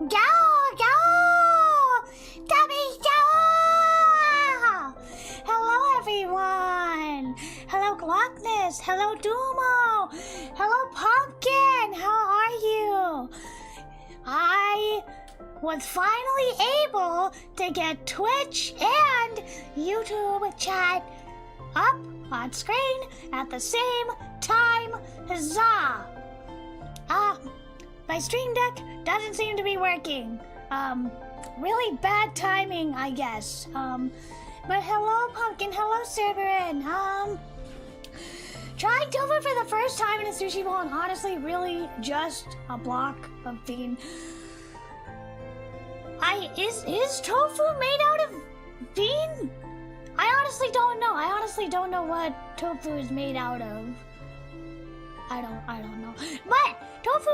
Gao!食べちゃおう! Hello everyone! Hello Glockness! Hello Dumo! Hello Pumpkin! How are you? I was finally able to get Twitch and YouTube chat up on screen at the same time. Huzzah! My stream deck doesn't seem to be working. Really bad timing, I guess. But hello, Pumpkin. Hello, Cerberin. Trying tofu for the first time in a sushi bowl, and honestly, really just a block of bean. Is tofu made out of bean? I honestly don't know. I honestly don't know what tofu is made out of. I don't know. But tofu,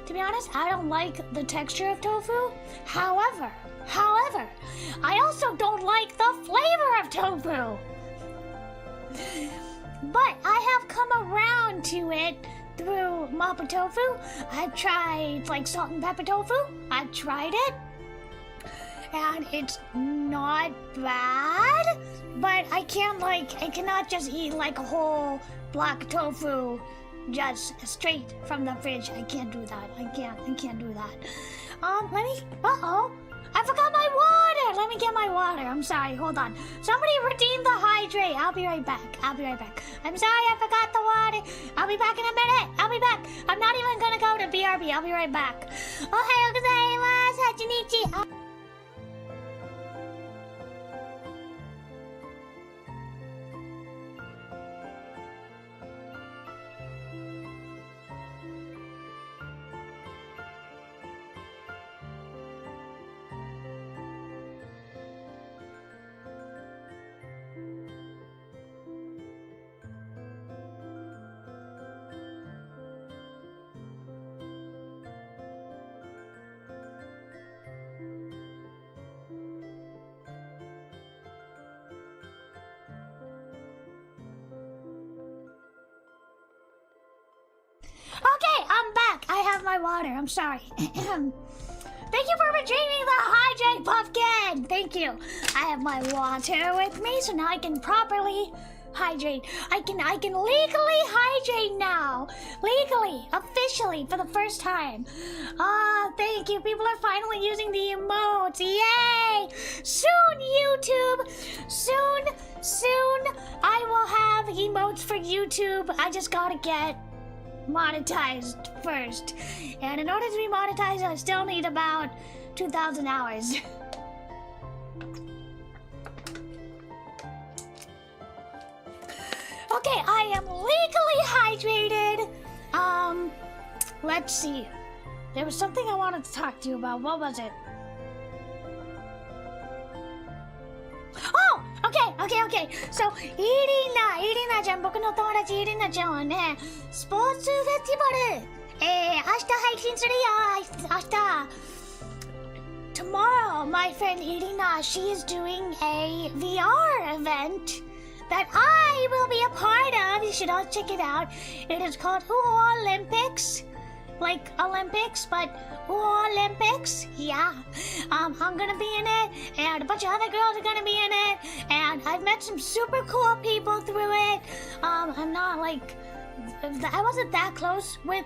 to be honest, I don't like the texture of tofu. However, I also don't like the flavor of tofu. But I have come around to it through Mapo tofu. I've tried like salt and pepper tofu. I've tried it. And it's not bad. But I cannot just eat like a whole block of tofu just straight from the fridge. I can't do that. I can't do that. I forgot my water. Let me get my water. I'm sorry. Hold on. Somebody redeem the hydrate. I'll be right back. I'm sorry. I forgot the water. I'll be back in a minute. I'll be back. I'm not even gonna go to BRB. I'll be right back. Ohayou gozaimasu. Hachinichi. Okay, I'm back. I have my water. I'm sorry. Thank you for retrieving the hydrate, Pumpkin. Thank you. I have my water with me, so now I can properly hydrate. I can legally hydrate now. Legally, officially, for the first time. Thank you. People are finally using the emotes. Yay! Soon, YouTube. Soon, I will have emotes for YouTube. I just gotta get monetized first, and in order to be monetized I still need about 2,000 hours. Okay, I am legally hydrated. Let's see, there was something I wanted to talk to you about. What was it? Oh, okay. So, イリナちゃん、僕の友達イリナちゃんはね、スポーツフェスティバル、明日配信するよ、明日。Tomorrow, my friend Irina, she is doing a VR event that I will be a part of. You should all check it out. It is called Olympics. Like Olympics, but Olympics, yeah. I'm gonna be in it, and a bunch of other girls are gonna be in it, and I've met some super cool people through it. I'm not like, I wasn't that close with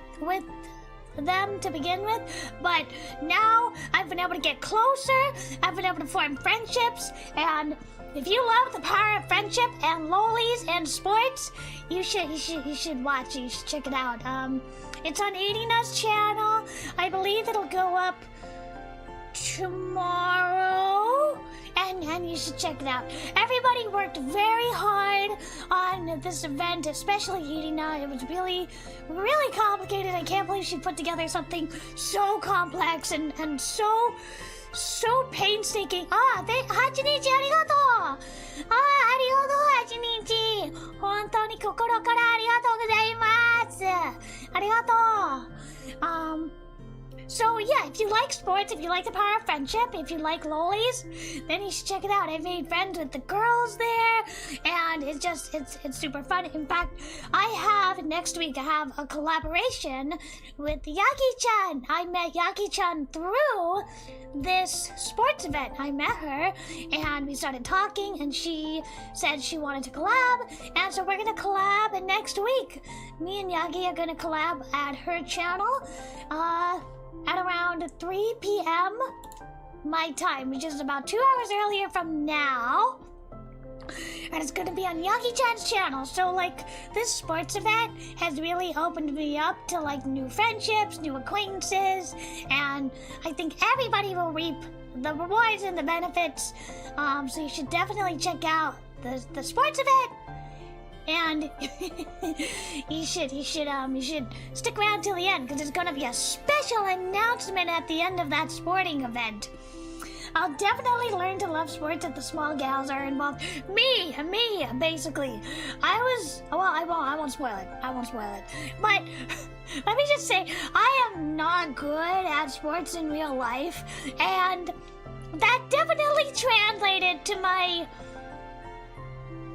them to begin with, but now I've been able to get closer. I've been able to form friendships, and if you love the power of friendship and lollies and sports, you should watch it. You should check it out. It's on Irina's channel. I believe it'll go up tomorrow, and you should check it out. Everybody worked very hard on this event, especially Irina. It was really, really complicated. I can't believe she put together something so complex and so painstaking. Hachinichi, arigatou! Arigatou, Hachinichi! 本当に心からありがとうございます。arigatou! So yeah, if you like sports, if you like the power of friendship, if you like lollies, then you should check it out. I've made friends with the girls there, and it's super fun. In fact, next week I have a collaboration with Yagi-chan. I met Yagi-chan through this sports event. I met her, and we started talking, and she said she wanted to collab, and so we're gonna collab next week. Me and Yagi are gonna collab at her channel, at around 3 p.m. my time, which is about 2 hours earlier from now. And it's gonna be on Yagi-chan's channel. So like, this sports event has really opened me up to like new friendships, new acquaintances, and I think everybody will reap the rewards and the benefits. So you should definitely check out the sports event. And you should stick around till the end, because there's gonna be a special announcement at the end of that sporting event. I'll definitely learn to love sports if the small gals are involved. Me, basically. I won't spoil it. But let me just say, I am not good at sports in real life, and that definitely translated to my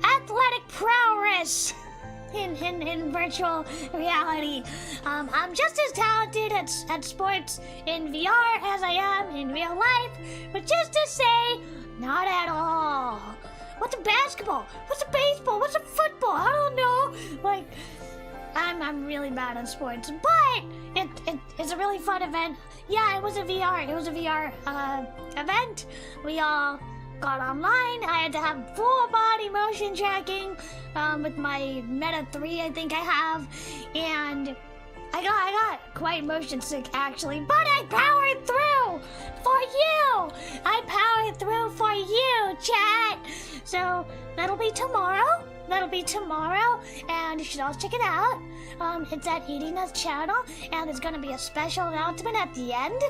athletic prowess in virtual reality. I'm just as talented at sports in VR as I am in real life, but just to say, not at all. What's a basketball? What's a baseball? What's a football? I don't know. Like, I'm really bad at sports, but it's a really fun event. Yeah, it was a VR event. We all got online. I had to have full body motion tracking with my Meta 3, I think I have, and I got quite motion sick actually, but I powered through for you. I powered through for you, chat. So that'll be tomorrow, and you should all check it out. It's at Irina's channel, and there's gonna be a special announcement at the end.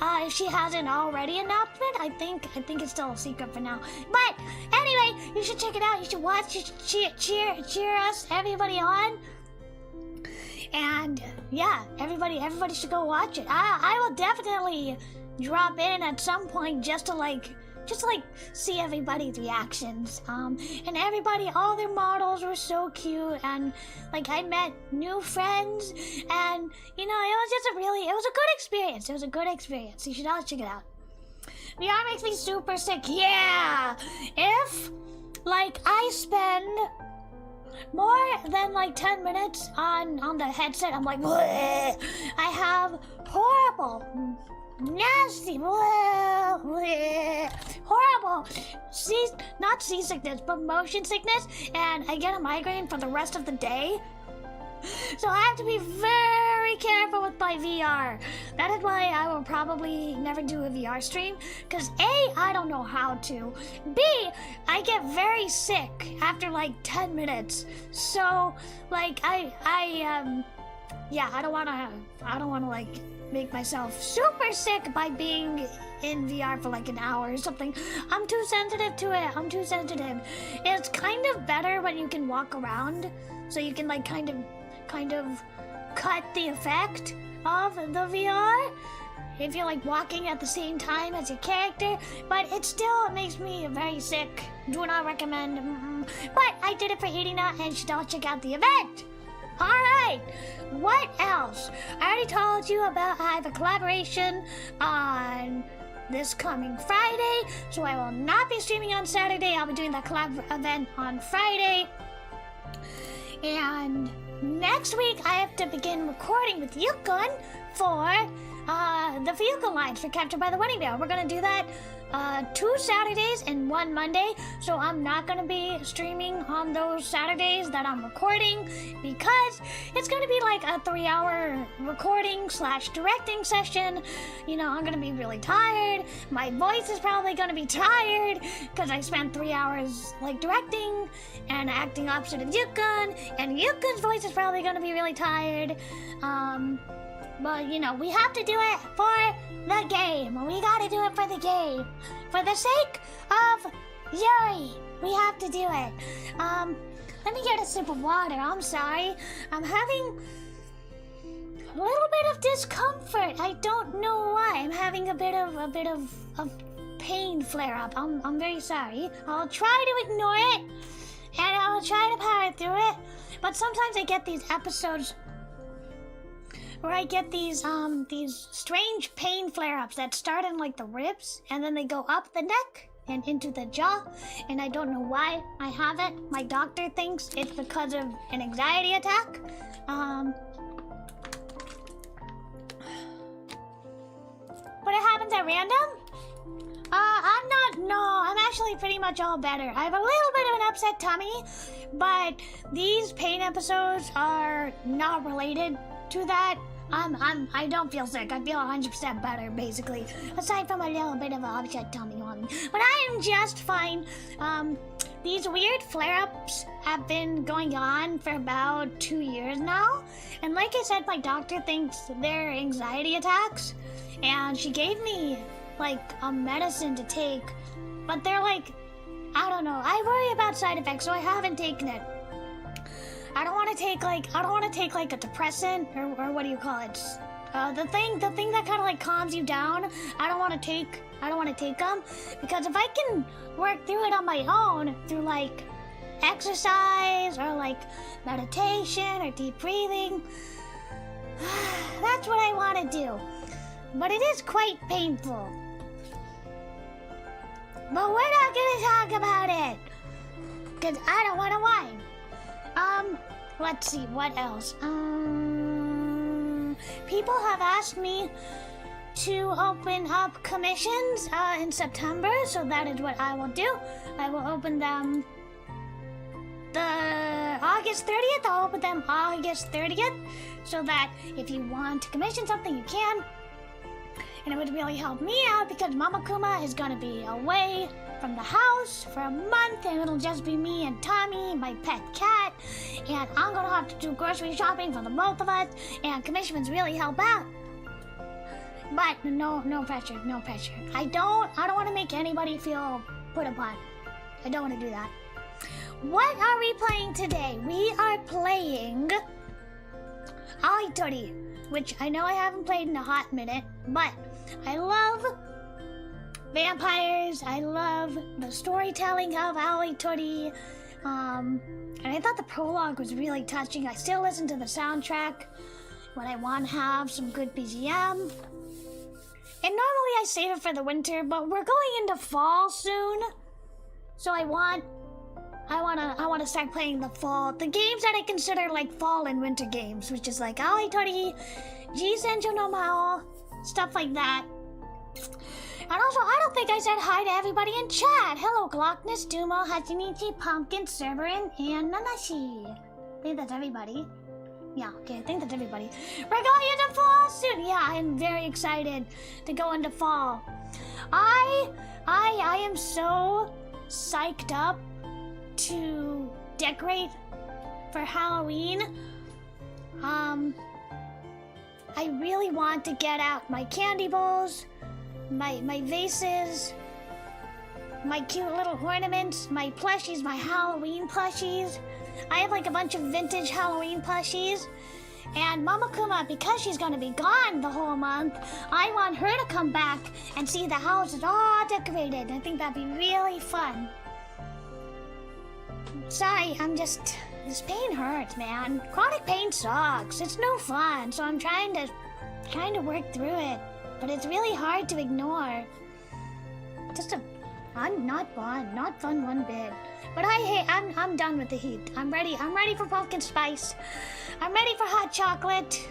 If she hasn't already announced it, I think it's still a secret for now. But anyway, you should check it out. You should watch. You should cheer us, everybody on. And yeah, everybody should go watch it. I will definitely drop in at some point just to see everybody's reactions. And everybody, all their models were so cute, and like I met new friends, and you know, it was a good experience. It was a good experience. You should all check it out. VR makes me super sick. Yeah, if like I spend more than like 10 minutes on the headset, I'm like, bleh. I have horrible, nasty, horrible not seasickness, but motion sickness, and I get a migraine for the rest of the day. So I have to be very careful with my VR. That is why I will probably never do a VR stream, because A, I don't know how to. B, I get very sick after like 10 minutes. So like I don't wanna like make myself super sick by being in VR for like an hour or something. I'm too sensitive to it. It's kind of better when you can walk around, so you can like kind of cut the effect of the VR if you're like walking at the same time as your character, but it still makes me very sick. Do not recommend. But I did it for Irina, and you should all check out the event. Alright, what else? I already told you about I have a collaboration on this coming Friday, so I will not be streaming on Saturday. I'll be doing that collab event on Friday. And next week I have to begin recording with Yukon for the vehicle lines for Captured by the Wedding Veil. We're gonna do that 2 Saturdays and 1 Monday, so I'm not gonna be streaming on those Saturdays that I'm recording, because it's gonna be like a 3-hour recording / directing session. You know, I'm gonna be really tired. My voice is probably gonna be tired because I spent 3 hours like directing and acting opposite of Yukon, and Yukon's voice is probably gonna be really tired. But you know, we have to do it for the game. We gotta do it for the game. For the sake of Yuri, we have to do it. Let me get a sip of water. I'm sorry. I'm having little bit of discomfort. I don't know why. I'm having a bit of pain flare up. I'm very sorry. I'll try to ignore it, and I'll try to power through it. But sometimes I get these episodes where I get these strange pain flare-ups that start in like the ribs, and then they go up the neck and into the jaw, and I don't know why I have it. My doctor thinks it's because of an anxiety attack. But it happens at random? I'm actually pretty much all better. I have a little bit of an upset tummy, but these pain episodes are not related to that. I don't feel sick. I feel 100% better, basically. Aside from a little bit of an upset tummy on me. But I am just fine. These weird flare-ups have been going on for about 2 years now. And like I said, my doctor thinks they're anxiety attacks. And she gave me, like, a medicine to take. But they're like, I don't know. I worry about side effects, so I haven't taken it. I don't want to take like a depressant or what do you call it? The thing that kind of like calms you down. I don't want to take them because if I can work through it on my own through like exercise or like meditation or deep breathing, that's what I want to do. But it is quite painful. But we're not gonna talk about it because I don't want to whine. Let's see, what else? People have asked me to open up commissions in September, so that is what I will do. I will open them August 30th. I'll open them August 30th, so that if you want to commission something, you can. And it would really help me out because Mama Kuma is gonna be away from the house for a month, and it'll just be me and Tommy, my pet cat, and I'm gonna have to do grocery shopping for the both of us, and commissions really help out. But no pressure. I don't want to make anybody feel put upon. I don't want to do that. What are we playing today? We are playing Aoi Tori, which I know I haven't played in a hot minute, but I love vampires. I love the storytelling of Aoi Tori. And I thought the prologue was really touching. I still listen to the soundtrack when I want to have some good BGM. And normally I save it for the winter, but we're going into fall soon. So I want to start playing the games that I consider like fall and winter games, which is like Aoi Tori, Ji Senju no Mao, stuff like that. And also, I don't think I said hi to everybody in chat. Hello, Glockness, Dumo, Hachinichi, Pumpkin, Cerberin, and Nanashi. I think that's everybody. Yeah, okay, I think that's everybody. We're going into fall soon. Yeah, I'm very excited to go into fall. I am so psyched up to decorate for Halloween. I really want to get out my candy bowls, my vases, my cute little ornaments, my plushies, my Halloween plushies. I have like a bunch of vintage Halloween plushies. And Mama Kuma, because she's gonna be gone the whole month, I want her to come back and see the house is all decorated. I think that'd be really fun. Sorry, this pain hurts, man. Chronic pain sucks. It's no fun, so I'm trying to work through it. But it's really hard to ignore. Not fun one bit. But I'm done with the heat. I'm ready for pumpkin spice. I'm ready for hot chocolate.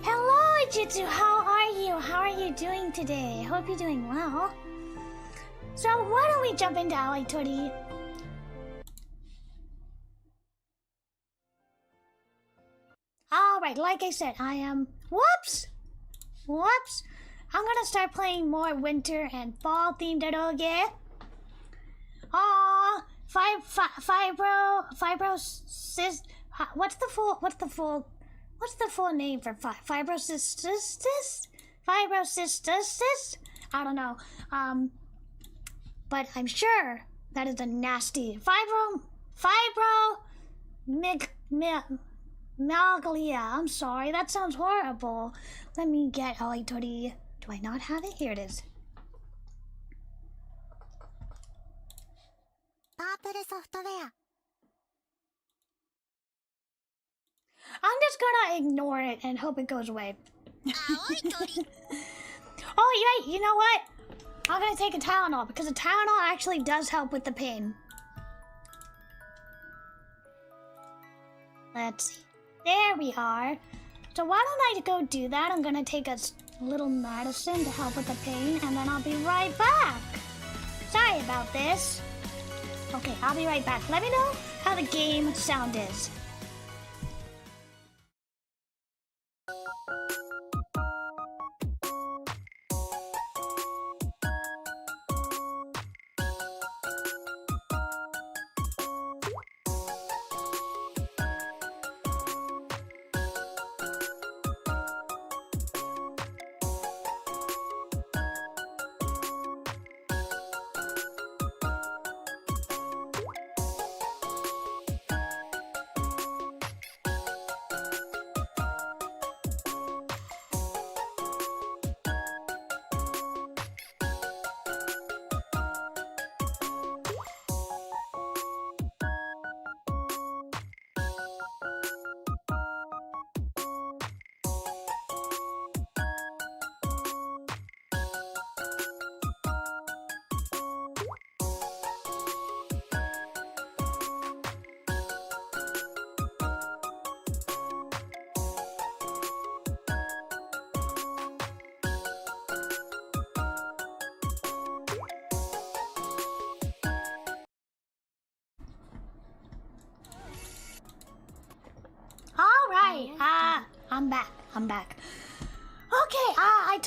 Hello, Jitsu, how are you? How are you doing today? I hope you're doing well. So why don't we jump into Aoi Tori? Alright, like I said, I am... Whoops! I'm gonna start playing more winter and fall themed eroge. Fibrosis. What's the full name for fibrocystis? Fibrocystis? I don't know. But I'm sure that is a nasty Melancholia, I'm sorry, that sounds horrible. Let me get Aoi Tori. Do I not have it? Here it is. Purple software. I'm just gonna ignore it and hope it goes away. Aoi Tori. Oh, you know what? I'm gonna take a Tylenol because a Tylenol actually does help with the pain. Let's see. There we are. So why don't I go do that? I'm gonna take a little medicine to help with the pain and then I'll be right back. Sorry about this. Okay, I'll be right back. Let me know how the game sound is. I'm back. Okay, I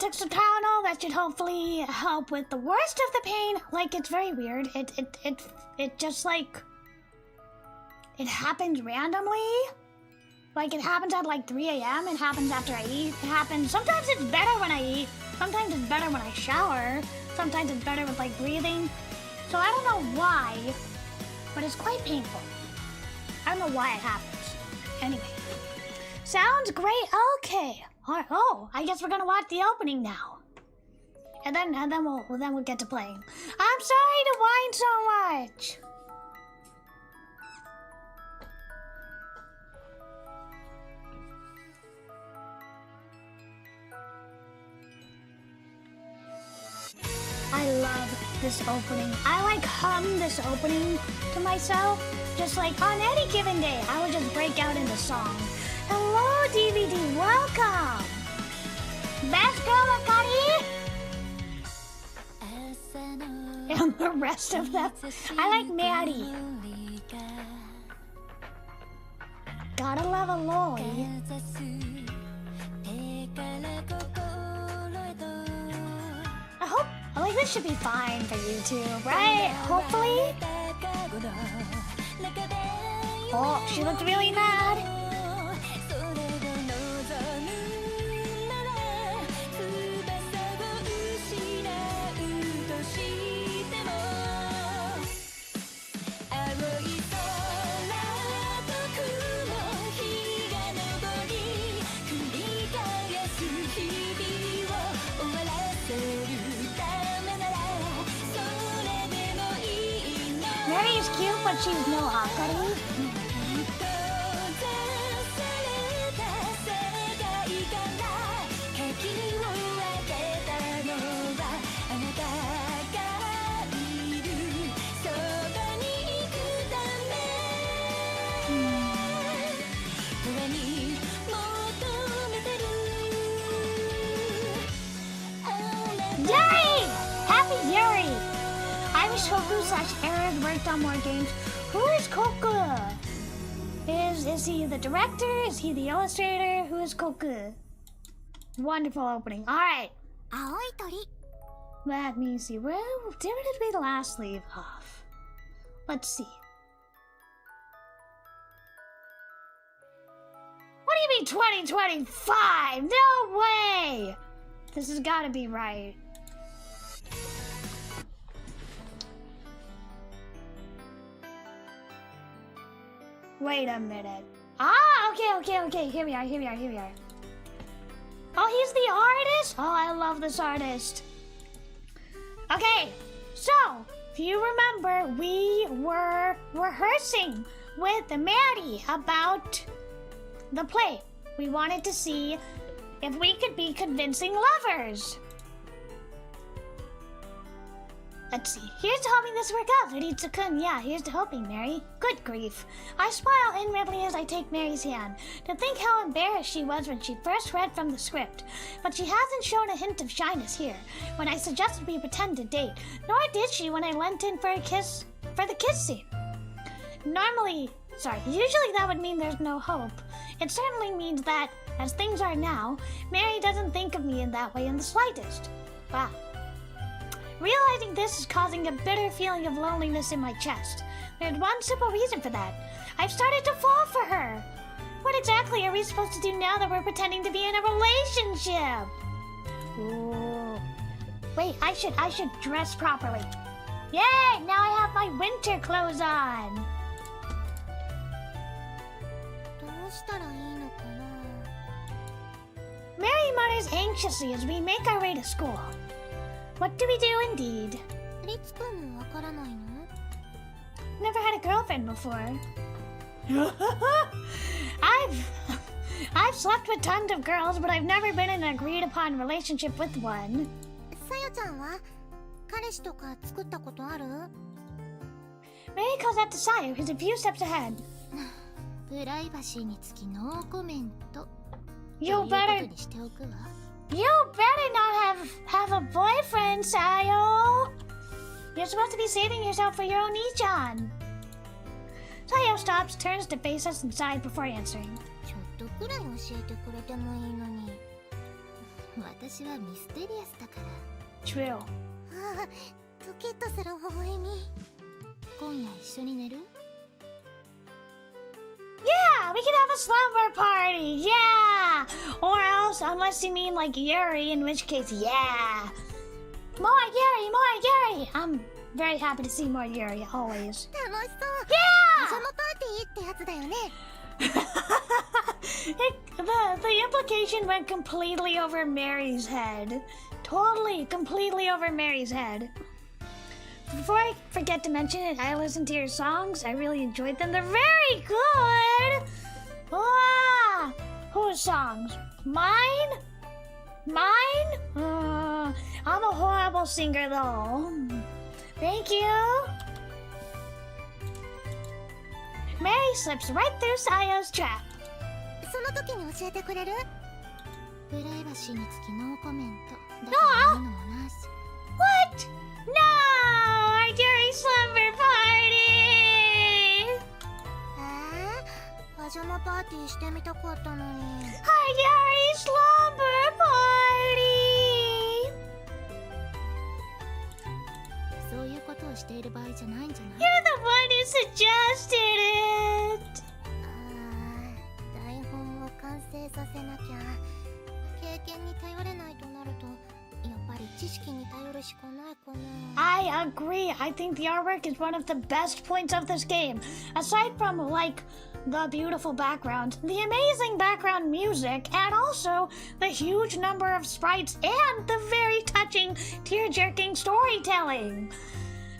took some Tylenol. That should hopefully help with the worst of the pain. Like, it's very weird. It just like it happens randomly. Like, it happens at like 3 a.m. It happens after I eat. It happens. Sometimes it's better when I eat. Sometimes it's better when I shower. Sometimes it's better with like breathing. So I don't know why, but it's quite painful. I don't know why it happens. Anyway. Sounds great. Okay. All right. Oh, I guess we're gonna watch the opening now, and then we'll get to playing. I'm sorry to whine so much. I love this opening. I like hum this opening to myself. Just like on any given day, I would just break out into song. Hello, DVD. Welcome. Best girl, Akari. And the rest of them. I like Mary. Gotta love Aloy. I like this should be fine for YouTube, right? Hopefully. Oh, she looked really mad. Mary's cute, but she's no Akari. Yuri! Happy Yuri! I wish Koku/Aaron worked on more games. Who is Koku? Is he the director? Is he the illustrator? Who is Koku? Wonderful opening. Alright. Aoi Tori. Let me see. Where did we last leave off? Let's see. What do you mean 2025? No way! This has got to be right. Wait a minute. Ah, okay. Here we are. Oh, he's the artist? Oh, I love this artist. Okay, so, if you remember, we were rehearsing with Mary about the play. We wanted to see if we could be convincing lovers. Let's see. Here's to hoping this works out, Ritsu-kun. Yeah, here's to hoping, Mary. Good grief. I smile inwardly as I take Mary's hand. To think how embarrassed she was when she first read from the script. But she hasn't shown a hint of shyness here, when I suggested we pretend to date. Nor did she when I leant in for the kiss scene. Usually that would mean there's no hope. It certainly means that, as things are now, Mary doesn't think of me in that way in the slightest. Wow. Realizing this is causing a bitter feeling of loneliness in my chest. There's one simple reason for that. I've started to fall for her. What exactly are we supposed to do now that we're pretending to be in a relationship? Ooh. Wait, I should dress properly. Yay! Now I have my winter clothes on. どうしたらいいのかな。 Mary mutters anxiously as we make our way to school. What do we do indeed? リツくんもわからないの？ Never had a girlfriend before. I've slept with tons of girls, but I've never been in an agreed upon relationship with one. さやちゃんは彼氏とか作ったことある？ Mary calls out to Saya, who's a few steps ahead. プライバシーにつきノーコメント。 You ということ better にしておくわ。 not have a boyfriend, Sayo. You're supposed to be saving yourself for your Oni-chan. Sayo stops, turns to face us inside before answering. ちょっとくらい教えてくれてもいいのに。私はミステリアスだから。 True. ああ、ドキッとする微笑み。今夜一緒に寝る？ Yeah, we can have a slumber party. Yeah. Or else, unless you mean like Yuri, in which case, yeah. More Yuri. I'm very happy to see more Yuri, always. 楽しそう。 Yeah! パジャマパーティーってやつだよね。The implication went completely over Mary's head. Totally, completely over Mary's head. Before I forget to mention it, I listened to your songs. I really enjoyed them. They're very good. Ah, whose songs? Mine? I'm a horrible singer, though. Thank you. Mary slips right through Sayo's trap. その時に教えてくれる？プライバシーにつきノーコメント。だああからいいのもなし。 What? No! Our Yuri slumber party! パジャマパーティーしてみたかったのに。 Our Yuri slumber party! そういうことをしている場合じゃないんじゃない？ You're the one who suggested it! 台本を完成させなきゃ。経験に頼れないとなると、やっぱり知識に頼るしかないかな。 I agree. I think the artwork is one of the best points of this game. Aside from, like, the beautiful background, the amazing background music, and also the huge number of sprites and the very touching, tear-jerking storytelling.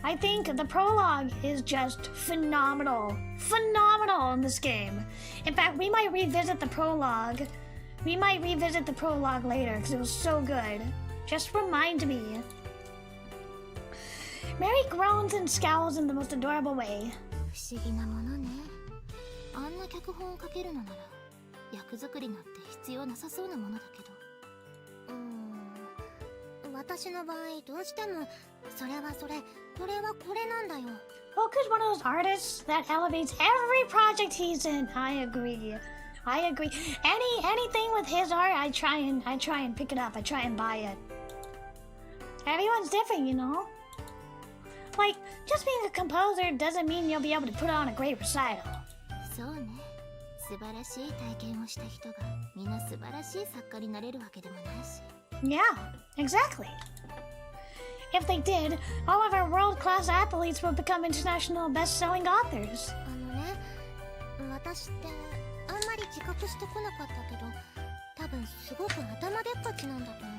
I think the prologue is just phenomenal. Phenomenal in this game. In fact, we might revisit the prologue. We might revisit the prologue later because it was so good. Just remind me. Mary groans and scowls in the most adorable way. 不思議なものね。あんな脚本を書けるのなら、役作りなんて必要なさそうなものだけど。私の場合どうしてもそれはそれ、これはこれなんだよ。Goku's one of those artists that elevates every project he's in. I agree. Anything with his art, I try and pick it up. I try and buy it. Everyone's different, you know? Like, just being a composer doesn't mean you'll be able to put on a great recital. そうね。素晴らしい体験をした人がみんな素晴らしい作家になれるわけでもないし。Yeah, exactly. If they did, all of our world-class athletes would become international best-selling authors. 私ってア自覚してこなかったけど、多分すごく頭でっかちなんだと思う。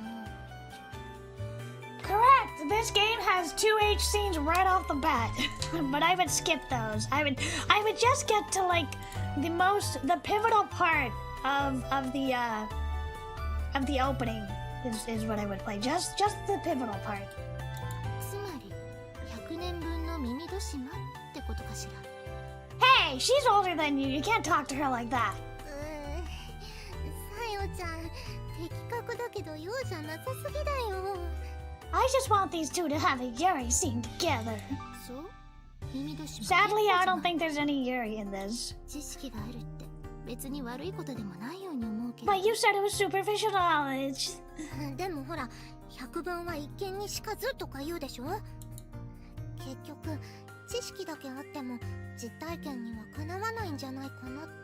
Correct! This game has 2H scenes right off the bat. But I would skip those. I would just get to like the pivotal part of the opening is what I would play. Just the pivotal part. つまり100年分の耳戸島ってことかしら。 Hey, she's older than you. You can't talk to her like that. さよちゃん、的確だけどようじゃなさすぎだよ。 I just want these two to have a Yuri scene together. そう？耳戸島。 Sadly, I don't think there's any Yuri in this. 知識があるって別に悪いことでもないように思うけど。 But you said it was superficial knowledge. でもほら、百聞は一見にしかずとか言うでしょ。結局知識だけあっても実体験にはかなわないんじゃないかなって。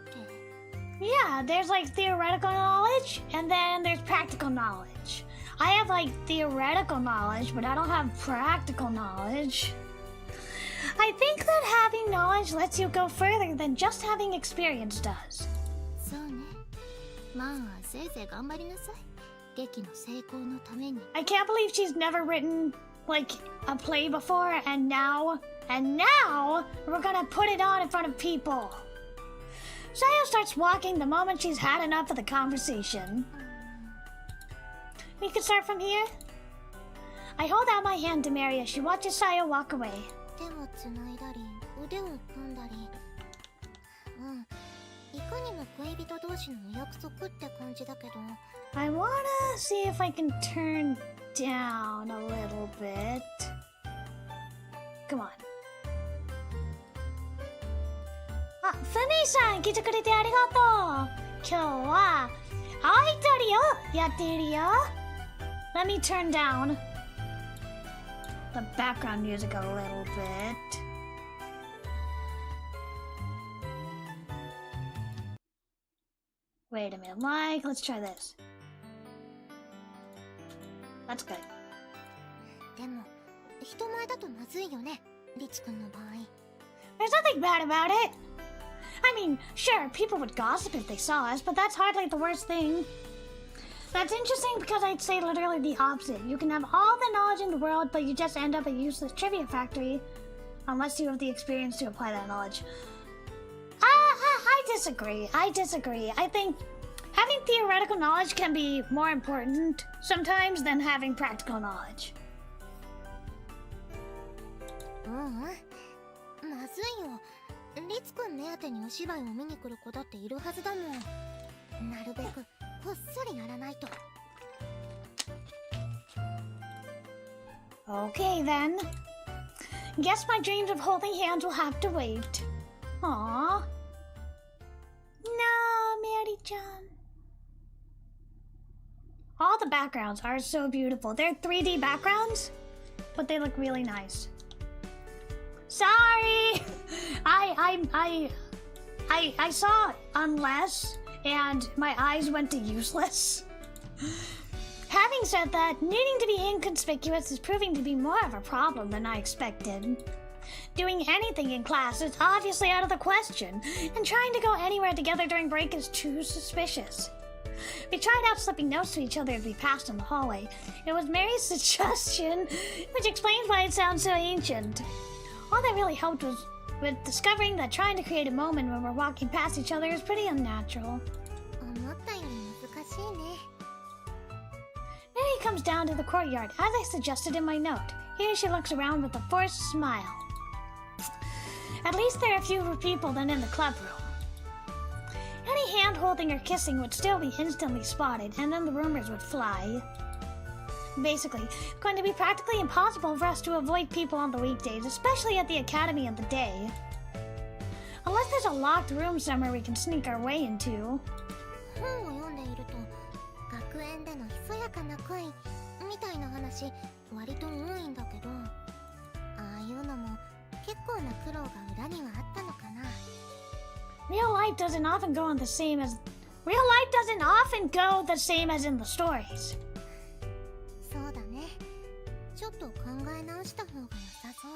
Yeah, there's like theoretical knowledge, and then there's practical knowledge. I have like theoretical knowledge, but I don't have practical knowledge. I think that having knowledge lets you go further than just having experience does. そうね。まあ、せいぜい頑張りなさい。劇の成功のために。 I can't believe she's never written like a play before, and now we're gonna put it on in front of people. Sayo starts walking the moment she's had enough of the conversation. We can start from here. I hold out my hand to Mary as she watches Sayo walk away. 手をつないだり、腕を組んだり。いかにも恋人同士のお約束って感じだけど。 I wanna see if I can turn down a little bit. Come on. あ、ふみさん来てくれてありがとう。今日はアオイトリをやっているよ。Let me turn down the background music a little bit. Wait a minute, Mike, let's try this. That's good. でも、人前だとまずいよね、リツくんの場合。 There's nothing bad about it. I mean, sure, people would gossip if they saw us, but that's hardly the worst thing. That's interesting because I'd say literally the opposite. You can have all the knowledge in the world, but you just end up a useless trivia factory unless you have the experience to apply that knowledge. I disagree. I think having theoretical knowledge can be more important sometimes than having practical knowledge. まずいよ。リツくん目当てにお芝居を見に来る子だっているはずだもん。なるべくこっそりやらないと。 Okay then. Guess my dreams of holding hands will have to wait. Aww. No, Mary-chan. All the backgrounds are so beautiful. They're 3D backgrounds, but they look really nice. Sorry! I saw unless and my eyes went to useless. Having said that, needing to be inconspicuous is proving to be more of a problem than I expected. Doing anything in class is obviously out of the question, and trying to go anywhere together during break is too suspicious. We tried out slipping notes to each other as we passed in the hallway. It was Mary's suggestion, which explains why it sounds so ancient. All that really helped was with discovering that trying to create a moment when we're walking past each other is pretty unnatural. 思ったより難しいね。 Mary comes down to the courtyard, as I suggested in my note. Here she looks around with a forced smile. At least there are fewer people than in the club room. Any hand-holding or kissing would still be instantly spotted, and then the rumors would fly. Basically, it's going to be practically impossible for us to avoid people on the weekdays, especially at the academy of the day. Unless there's a locked room somewhere we can sneak our way into. 本を読んでいると、学園でのひそやかな恋みたいな話割と多いんだけど、ああいうのも結構な苦労が裏にはあったのかな。 Real life doesn't often go the same as in the stories. そうだね。ちょっと考え直した方が良さそう。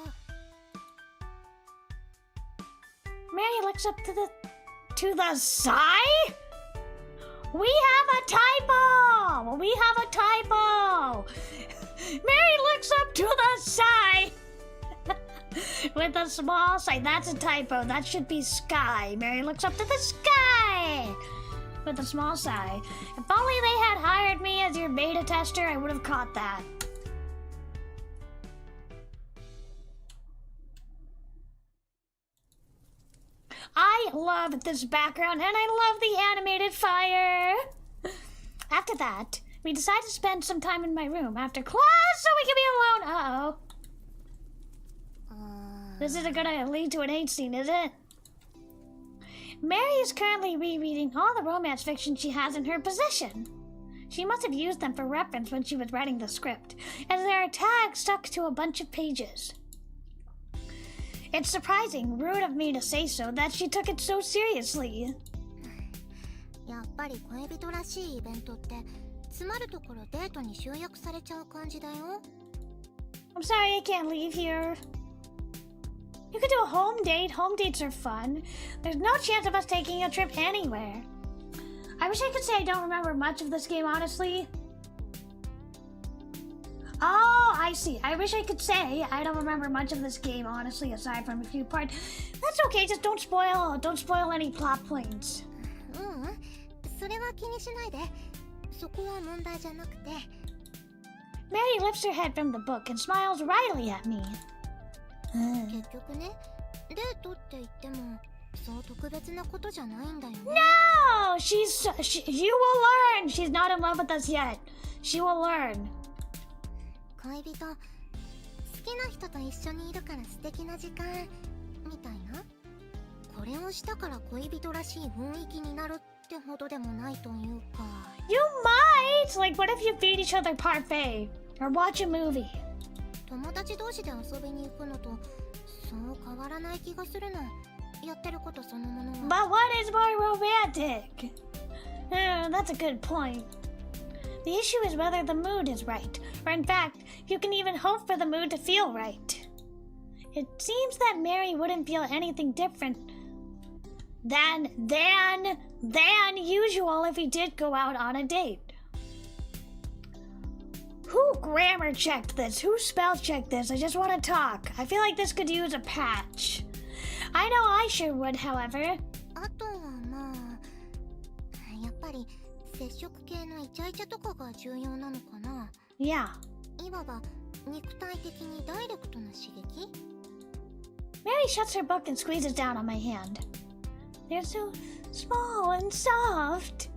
Mary looks up to the side? We have a typo! We have a typo! Mary looks up to the sky! With a small sign. That's a typo. That should be sky. Mary looks up to the sky! With a small sigh. If only they had hired me as your beta tester, I would have caught that. I love this background, and I love the animated fire. After that, we decided to spend some time in my room after class so we can be alone. Uh-oh. This isn't gonna lead to an hate scene, is it? Mary is currently rereading all the romance fiction she has in her possession. She must have used them for reference when she was writing the script, as there are tags stuck to a bunch of pages. It's surprising, rude of me to say so, that she took it so seriously. やっぱり恋人らしいイベントって詰まるところデートに集約されちゃう感じだよ。I'm sorry I can't leave here. You could do a home date. Home dates are fun. There's no chance of us taking a trip anywhere. I wish I could say I don't remember much of this game, honestly. Oh, I see. I wish I could say I don't remember much of this game, honestly, aside from a few parts. That's okay. Just don't spoil any plot points. それは気にしないで。そこは問題じゃなくて。Mary lifts her head from the book and smiles wryly at me. 結局ね、デートって言ってもそう特別なことじゃないんだよね。No! You will learn! She's not in love with us yet. She will learn. 恋人、好きな人と一緒にいるから素敵な時間みたいな。これをしたから恋人らしい雰囲気になるってほどでもないというか。You might! Like, what if you feed each other parfait? Or watch a movie? 友達同士で遊びに行くのとそう変わらない気がするの。やってることそのものは。But what is more romantic? That's a good point. The issue is whether the mood is right, or in fact, you can even hope for the mood to feel right. It seems that Mary wouldn't feel anything different than usual if we did go out on a date. Who grammar checked this? Who spell checked this? I just want to talk. I feel like this could use a patch. I know I sure would, however. あとはまあ、やっぱり接触系のイチャイチャとかが重要なのかな。Yeah. いわば肉体的にダイレクトな刺激。Mary shuts her book and squeezes down on my hand. They're so small and soft.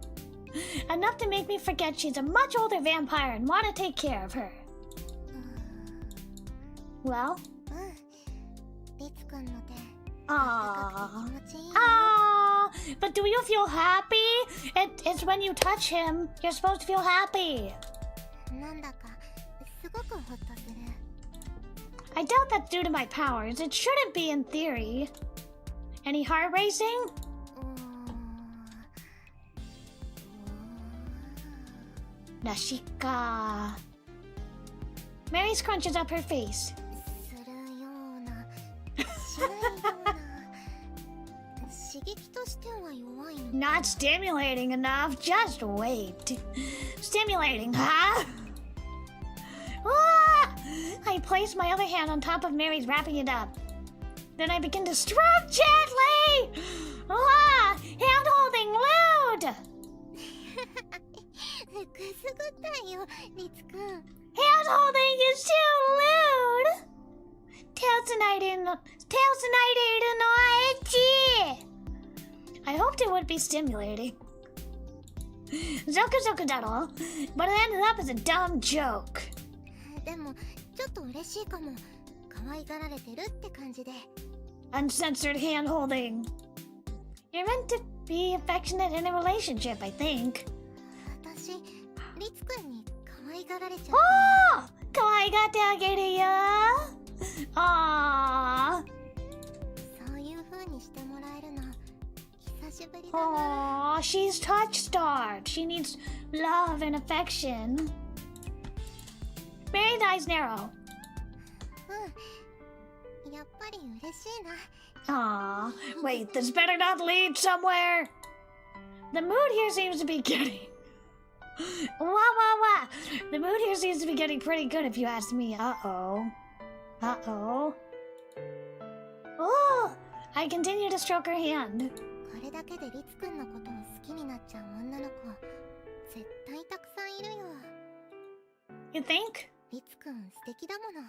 Enough to make me forget she's a much older vampire and want to take care of her. Well? リツくんの手。But do you feel happy? It's when you touch him. You're supposed to feel happy. なんだかすごくホッとする。I doubt that's due to my powers. It shouldn't be in theory. Any heart racing? Nashika. Mary scrunches up her face. するような、しないような。刺激としては弱いの。Not stimulating enough. Just wait. Stimulating, huh? Ah! I place my other hand on top of Mary's, wrapping it up. Then I begin to stroke gently. Ah! Hand holding lewd. くすぐったいよ、リツくん。Hand holding is too lewd. Tails tonight in no edgy. I hoped it would be stimulating. Zoku zoku daro, but it ended up as a dumb joke. でもちょっと嬉しいかも。可愛がられてるって感じで。Uncensored hand holding. You're meant to be affectionate in a relationship, I think. 私、リツくんに可愛がられちゃった。Oh! 可愛がってあげるよ。Aww. そういう風にしてもらえるの久しぶりだな。Aww, she's touch-starved. She needs love and affection. Mary's eyes narrow. やっぱり嬉しいな。Aww. Wait, this better not lead somewhere. The mood here seems to be getting... Wah. The mood here seems to be getting pretty good if you ask me. Uh-oh. Oh! I continue to stroke her hand. これだけでリツくんのことを好きになっちゃう女の子絶対たくさんいるよ。 You think? リツくん素敵だもの。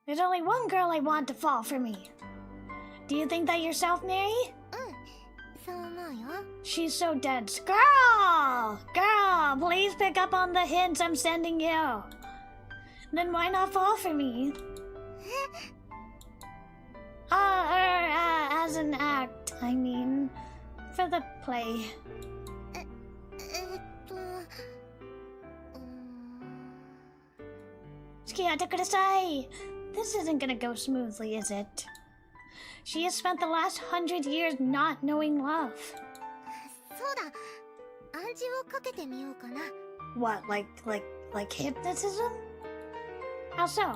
There's only one girl I want to fall for me. Do you think that yourself, Mary? そう思うよ。 She's so dense. Girl! Please pick up on the hints I'm sending you. Then why not fall for me? As an act, I mean. For the play. 付き合ってください. This isn't gonna go smoothly, is it? She has spent the last 100 years not knowing love. そうだ。暗示をかけてみようかな。 What, like hypnotism? How so?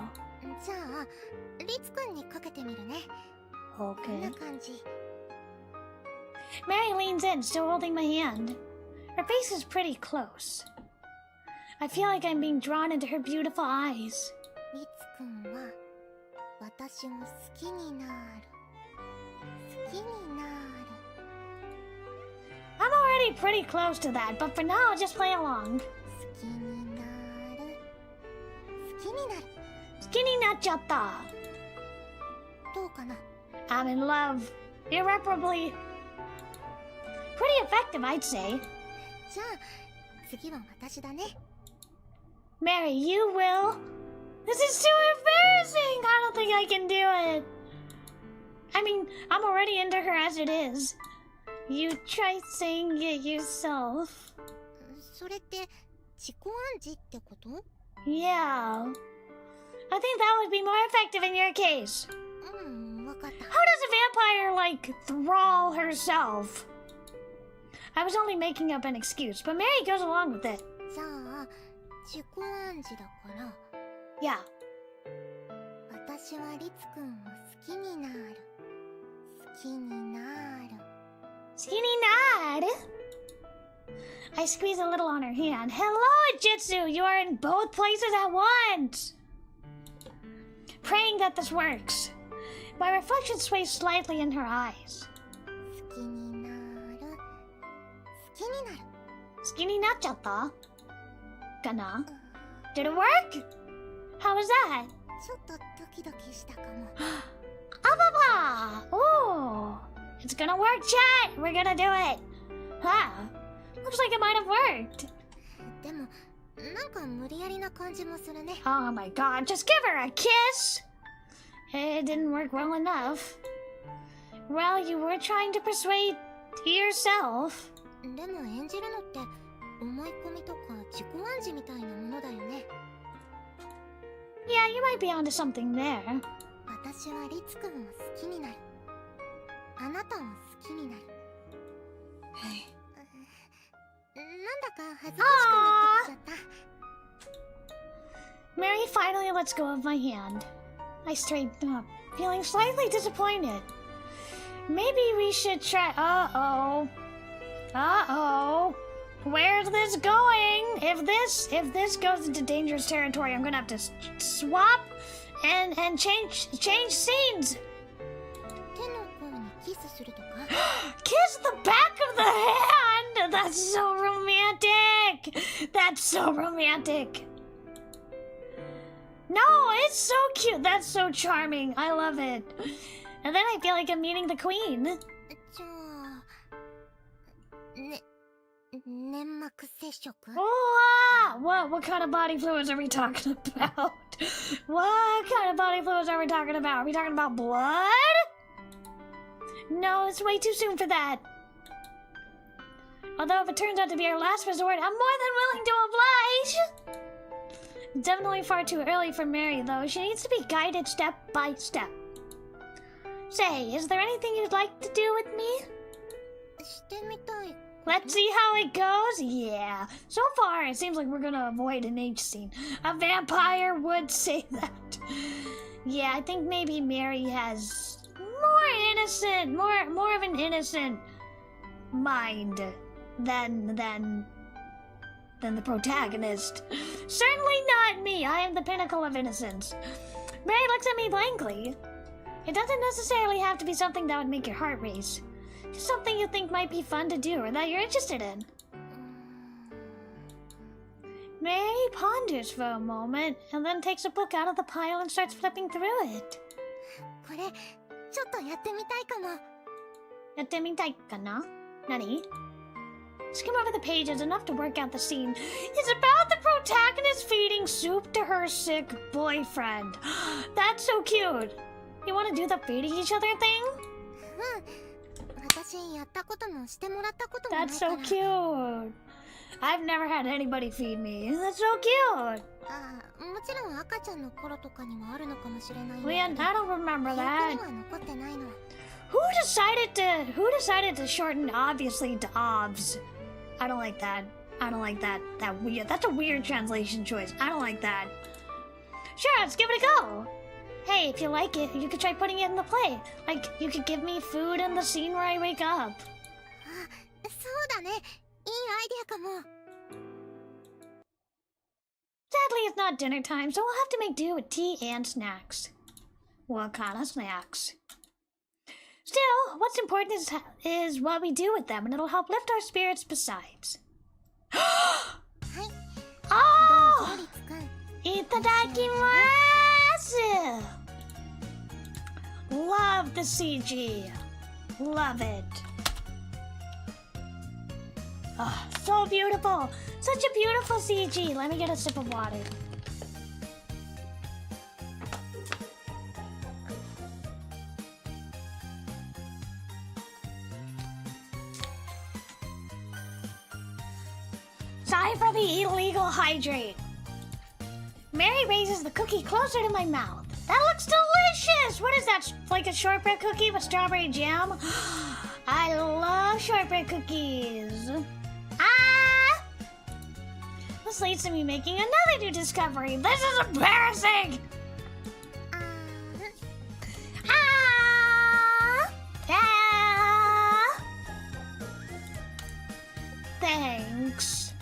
じゃあ、リツくんにかけてみるね。こん Okay. な感じ。 Mary leans in, still holding my hand. Her face is pretty close. I feel like I'm being drawn into her beautiful eyes. リツくんは私を好きになる。好きになる。 I'm already pretty close to that, but for now, I'll just play along. 好きになる。好きになる。好きになっちゃった。どうかな。 I'm in love. Irreparably. Pretty effective, I'd say. じゃあ、次は私だね。 Mary, you will. This is too embarrassing. I don't think I can do it. I mean, I'm already into her as it is. You try saying it yourself. それって自己暗示ってこと？ Yeah. I think that would be more effective in your case. わかった。 How does a vampire, like, thrall herself? I was only making up an excuse, but Mary goes along with it. じゃあ、自己暗示だから、 Yeah. 私はリツくんを好きになる。好きになる。 Skinny nod. I squeeze a little on her hand. Hello, Jitsu! You are in both places at once! Praying that this works. My reflection sways slightly in her eyes. 好きになる。好きになる。 Skinny nachata? Gana? Did it work? How was that? ちょっとドキドキしたかも。 Ababa! Oh! It's gonna work, chat! We're gonna do it! Huh. Looks like it might have worked. でも、なんか無理やりな感じもするね。 Oh my god, just give her a kiss! It didn't work well enough. Well, you were trying to persuade yourself. でも演じるのって思い込みとか自己暗示みたいなものだよね。 Yeah, you might be onto something there. 私はリツくんを好きになる。あなたを好きになる。なんだか恥ずかしくなってきちゃった。 Mary finally lets go of my hand. I straighten up, feeling slightly disappointed. Maybe we should try. Uh-oh. Where's this going? If this goes into dangerous territory, I'm gonna have to swap and change scenes. 手の甲にキスするとか？ Kiss the back of the hand. That's so romantic. That's so romantic. No, it's so cute. That's so charming. I love it. And then I feel like I'm meeting the queen. じゃあ、粘膜接触？ What kind of body fluids are we talking about? What kind of body fluids are we talking about? Are we talking about blood? No, it's way too soon for that. Although if it turns out to be our last resort, I'm more than willing to oblige. Definitely far too early for Mary, though. She needs to be guided step by step. Say, is there anything you'd like to do with me? してみたい。 Let's see how it goes? Yeah. So far, it seems like we're gonna avoid an H scene. A vampire would say that. Yeah, I think maybe Mary has more innocent, more of an innocent mind than the protagonist. Certainly not me. I am the pinnacle of innocence. Mary looks at me blankly. It doesn't necessarily have to be something that would make your heart race. Just something you think might be fun to do or that you're interested in. Mary ponders for a moment and then takes a book out of the pile and starts flipping through it. これちょっとやってみたいかも。やってみたいかな？何? Skim over the pages enough to work out the scene. It's about the protagonist feeding soup to her sick boyfriend. That's so cute. You want to do the feeding each other thing? 私やったこともしてもらったこともない That's から。 so cute. I've never had anybody feed me. That's so cute. ああ、もちろん赤ちゃんの頃とかにもあるのかもしれないんだ Man, けど。 I don't remember 記憶 that. には残ってないの。Who decided to shorten obviously to obs? I don't like that. I don't like that. That's a weird translation choice. I don't like that. Sure, let's give it a go. Hey, if you like it, you could try putting it in the play. Like, you could give me food in the scene where I wake up. あ、そうだね。いいアイデアかも。 Sadly, it's not dinner time, so we'll have to make do with tea and snacks. What kind of snacks? Still, what's important is what we do with them, and it'll help lift our spirits besides. はい。どうぞ、 Oh! リツくん。 Itadakimasu! Love the CG. Love it. Oh, so beautiful. Such a beautiful CG. Let me get a sip of water. Sorry for the illegal hydrate. Mary raises the cookie closer to my mouth. That looks delicious! What is that? Like a shortbread cookie with strawberry jam? I love shortbread cookies. Ah! This leads to me making another new discovery. This is embarrassing! あ Ah! Ah! Thanks.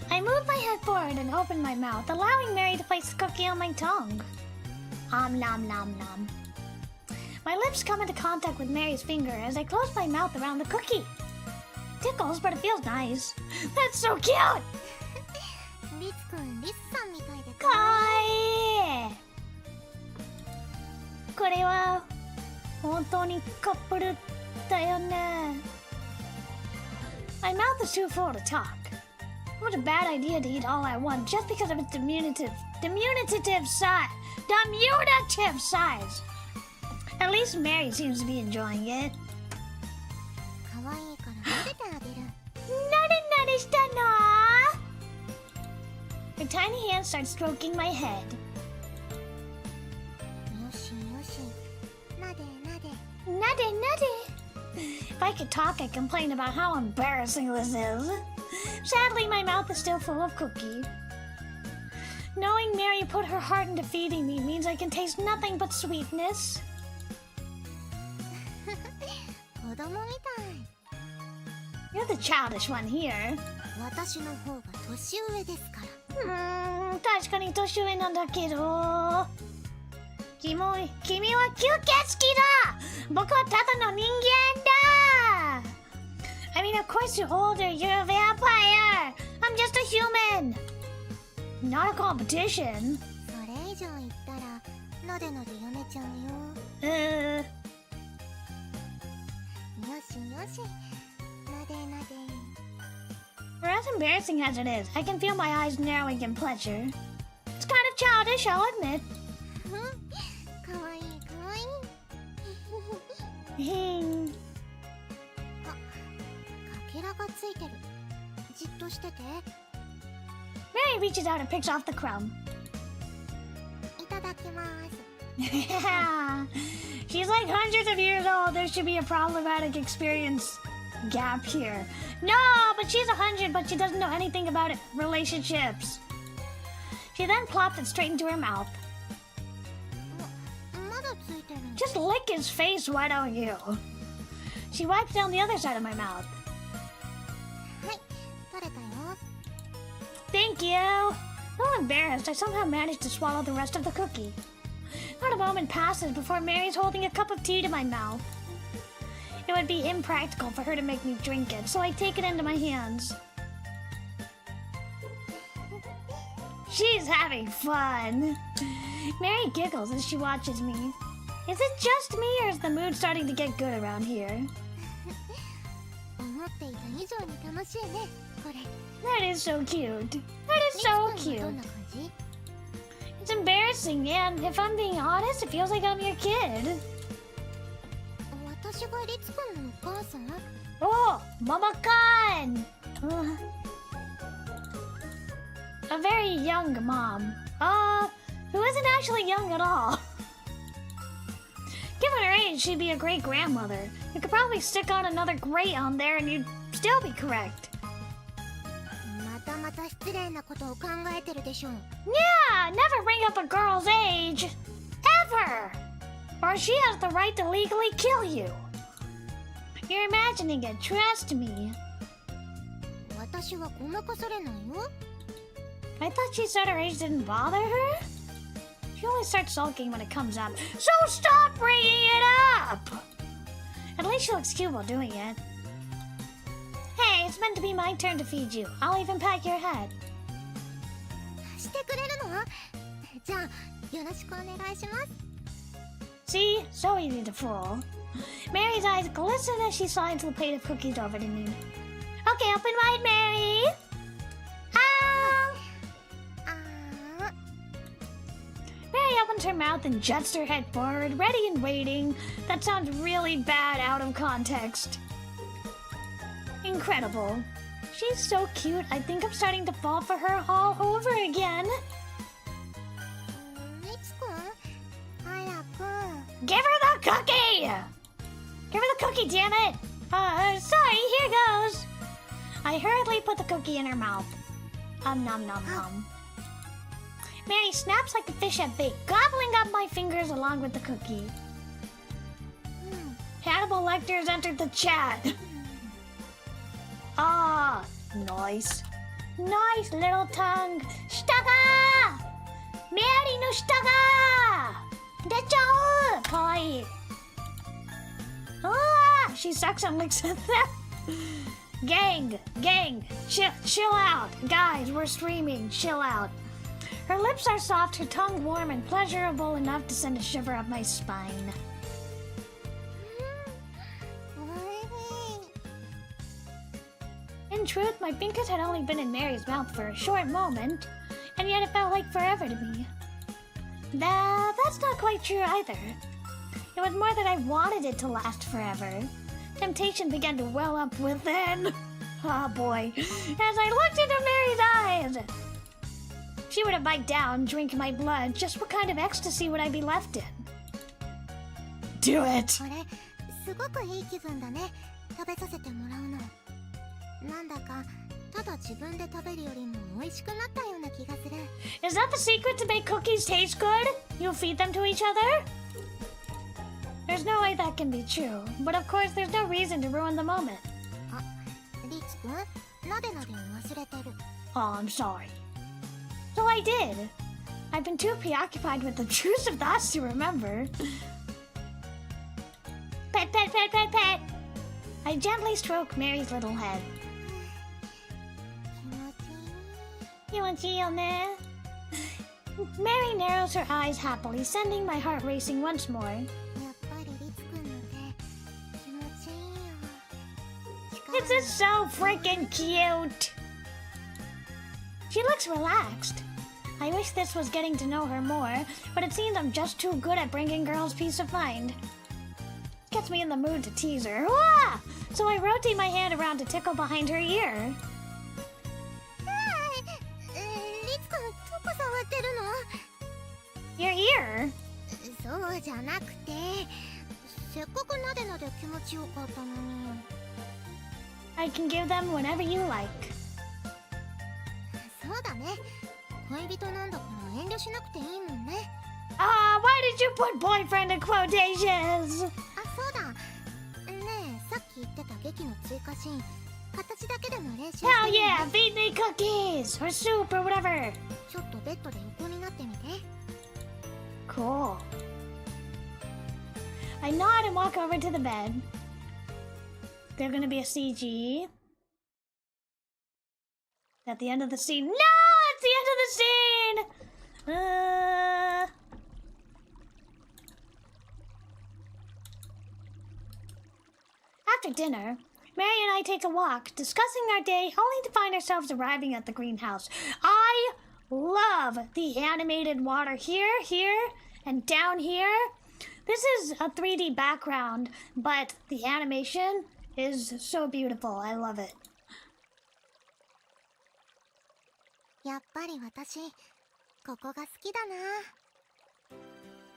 I move my head forward and open my mouth, allowing Mary to place the cookie on my tongue. Nom nom nom. My lips come into contact with Mary's finger as I close my mouth around the cookie. Tickles, but it feels nice. That's so cute! ーリツくん、リスさんみたいでかわいい。これは本当にカップルだよね。My mouth is too full to talk. What a bad idea to eat all at once just because of its diminutive size. Diminutive size. At least Mary seems to be enjoying it. かわいいから撫でてあげる。なでしたの? Her tiny hand starts stroking my head. よしよし。なでなで。 If I could talk, I'd complain about how embarrassing this is. Sadly, my mouth is still full of cookie. Knowing Mary put her heart into feeding me means I can taste nothing but sweetness. 子供みたい。 You're the childish one here. 私の方が年上ですから。確かに年上なんだけど。君は吸血鬼だ。僕はただの人間だ。I mean, of course you're older. You're a vampire. I'm just a human. Not a competition. それ以上言ったらなでなでやめちゃうよ。よしよし。なでなで。 For as embarrassing as it is, I can feel my eyes narrowing in pleasure. It's kind of childish, I'll admit. かわいいかわいい。 Hing. あ、かけらがついてる。じっとしてて。 Mary reaches out and picks off the crumb. いただきます。 She's like hundreds of years old. There should be a problematic experience gap here. No, but she's 100, but she doesn't know anything about it. Relationships. She then plops it straight into her mouth. まだついてる。 Just lick his face, why don't you? She wiped down the other side of my mouth. はい、取れたよ。 Thank you. Though embarrassed, I somehow managed to swallow the rest of the cookie. Not a moment passes before Mary's holding a cup of tea to my mouth. It would be impractical for her to make me drink it, so I take it into my hands. She's having fun. Mary giggles as she watches me. Is it just me, or is the mood starting to get good around here? 思っていた以上に楽しいね、これ。 That is so cute. That is so リツくんはどん cute. な感じ？ It's embarrassing, and if I'm being honest, it feels like I'm your kid. 私がリツくんのお母さん？ Oh, Mama Khan! A very young mom. Who isn't actually young at all. Given her age, she'd be a great grandmother. You could probably stick on another great on there and you'd still be correct. またまた失礼なことを考えてるでしょう。 Yeah, never bring up a girl's age. Ever! Or she has the right to legally kill you. You're imagining it, trust me. 私はごまかされないよ。 I thought she said her age didn't bother her? She only starts sulking when it comes up. So stop bringing it up! At least she looks cute while doing it. Hey, it's meant to be my turn to feed you. I'll even pat your head. してくれるの？じゃあ、よろしくお願いします。 See? So easy to fool. Mary's eyes glisten as she slides the plate of cookies over to me. Okay, open wide, Mary! Mary opens her mouth and juts her head forward, ready and waiting. That sounds really bad out of context. Incredible. She's so cute, I think I'm starting to fall for her all over again. リツくん、早く。 Give her the cookie! Give her the cookie, damn it! Sorry, here goes. I hurriedly put the cookie in her mouth. Nom nom nom. Mary snaps like a fish at bait, gobbling up my fingers along with the cookie. Hannibal Lecter's entered the chat. Ah, nice. Nice little tongue. Shitaga! Mary no shitaga! Dechao! Kawaii. Ah! She sucks and licks at them. Gang, chill out. Guys, we're streaming. Chill out. Her lips are soft, her tongue warm and pleasurable enough to send a shiver up my spine. おいしい。 In truth, my fingers had only been in Mary's mouth for a short moment, and yet it felt like forever to me. That's not quite true either. It was more that I wanted it to last forever. Temptation began to well up within. Oh boy. As I looked into Mary's eyes. She were to bite down, drink my blood, just what kind of ecstasy would I be left in? Do it! これ、すごくいい気分だね。食べさせてもらうの。なんだか、ただ自分で食べるよりも美味しくなったような気がする。 Is that the secret to make cookies taste good? You feed them to each other? There's no way that can be true, but of course there's no reason to ruin the moment. あ、リツくん、なでなでを忘れてる。 Oh, I'm sorry. So I did. I've been too preoccupied with obtrusive thoughts to remember. Pet, pet, pet, pet, pet. I gently stroke Mary's little head. 気持ちいい。 Mary narrows her eyes happily, sending my heart racing once more. やっぱりリツくんの手、気持ちいいよ。 This is so freaking cute. She looks relaxed. I wish this was getting to know her more, but it seems I'm just too good at bringing girls peace of mind. Gets me in the mood to tease her. Wah! So I rotate my hand around to tickle behind her ear. リツくん、どこ触ってるの？ Your ear? そうじゃなくて、せっかくなでなで気持ちよかったのに。 I can give them whenever you like. そうだね。恋人なんだから遠慮しなくていいもんね。Ah, why did you put boyfriend in quotations? あ、そうだ。ねえ、さっき言ってた劇の追加シーン、形だけでも練習して Hell みる yeah, feed me cookies or soup or whatever. ちょっとベッドで横になってみて。 Cool. I nod and walk over to the bed. They're gonna be a CG. At the end of the scene. No! It's the end of the scene! After dinner, Mary and I take a walk, discussing our day, only to find ourselves arriving at the greenhouse. I love the animated water here, and down here. This is a 3D background, but the animation is so beautiful. I love it. やっぱり私ここが好きだな。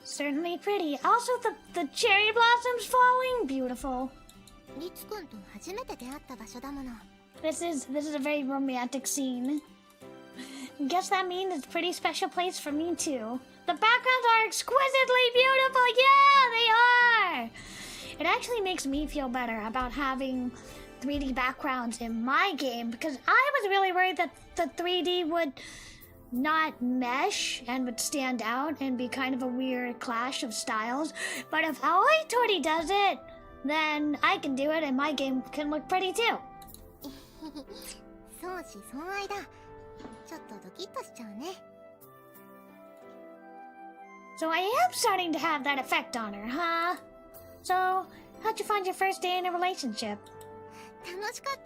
Certainly pretty. Also, the cherry blossoms falling. Beautiful. リツくんと初めて出会った場所だもの。 This is a very romantic scene. Guess that means it's a pretty special place for me too. The backgrounds are exquisitely beautiful. Yeah, they are. It actually makes me feel better about having 3D backgrounds in my game because I was really worried that the 3D would not mesh and would stand out and be kind of a weird clash of styles. But if Aoi Tori does it, then I can do it and my game can look pretty too. 相思相愛だ。ちょっとドキッとしちゃうね。 So I am starting to have that effect on her, huh? So, how'd you find your first day in a relationship? 楽しかっ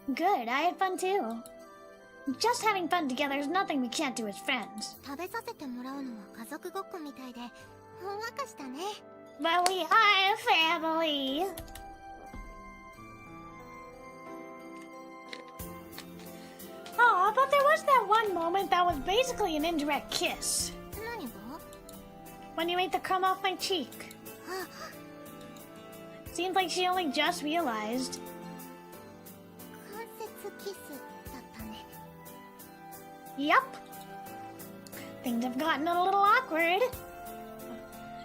た。 Good, I had fun too. Just having fun together is nothing we can't do as friends. 食べさせてもらうのは家族ごっこみたいでほんわかしたね。 But we are a family. Oh, but there was that one moment that was basically an indirect kiss. 何が？ When you ate the crumb off my cheek. あ、 Seems like she only just realized. 関節キスだったね。 Yup. Things have gotten a little awkward.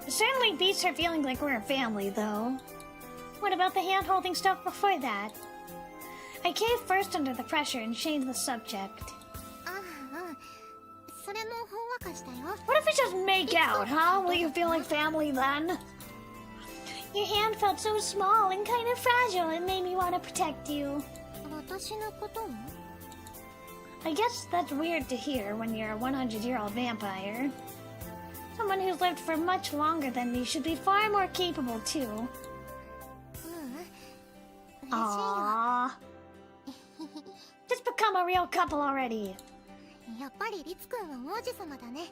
It certainly beats her feeling like we're a family, though. What about the hand-holding stuff before that? I caved first under the pressure and changed the subject. ああ、うん。それもほんわかしたよ。 What if we just make out, huh? Will you feel like family then? Your hand felt so small and kind of fragile, it made me want to protect you. 私のことを？ I guess that's weird to hear when you're a 100-year-old vampire. Someone who's lived for much longer than me should be far more capable, too. ううん。嬉しいよ。 Aww. Just become a real couple already. やっぱりリツくんは王子様だね。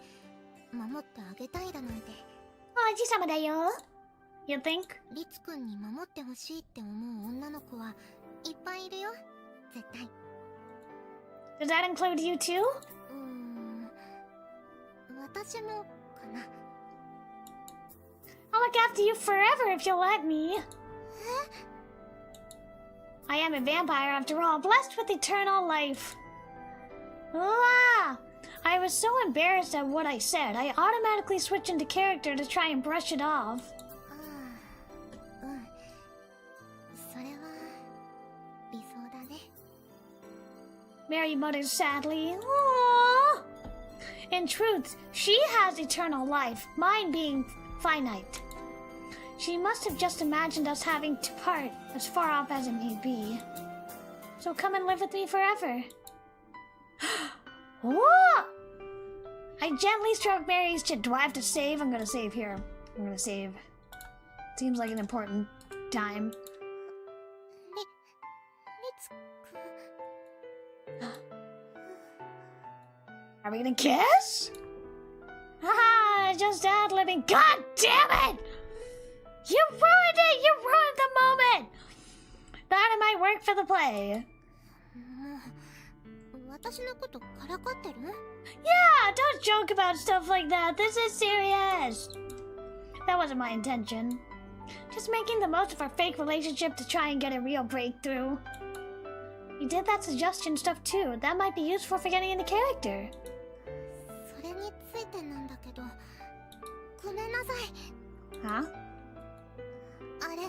守ってあげたいだなんて。王子様だよ. You think? リツくんに守ってほしいって思う女の子はいっぱいいるよ。絶対。 Does that include you too? 私もかな。 I'll look after you forever if you'll let me. I am a vampire after all, blessed with eternal life. Ah! I was so embarrassed at what I said, I automatically switched into character to try and brush it off. ああ、うん。それは理想だね。 Mary mutters sadly. Aww. In truth, she has eternal life, mine being finite. She must have just imagined us having to part, as far off as it may be. So come and live with me forever. Whoa! I gently stroke Mary's chin. Do I have to save? I'm gonna save here. I'm gonna save. Seems like an important time. リツくん。 Are we gonna kiss? Haha, just ad-libbing. God damn it! You ruined it! You ruined the moment! That might work for the play. もう私のことからかってる？ Yeah, don't joke about stuff like that. This is serious. That wasn't my intention. Just making the most of our fake relationship to try and get a real breakthrough. You did that suggestion stuff too. That might be useful for getting into character. それについてなんだけど、ごめんなさい。 Huh? あれ、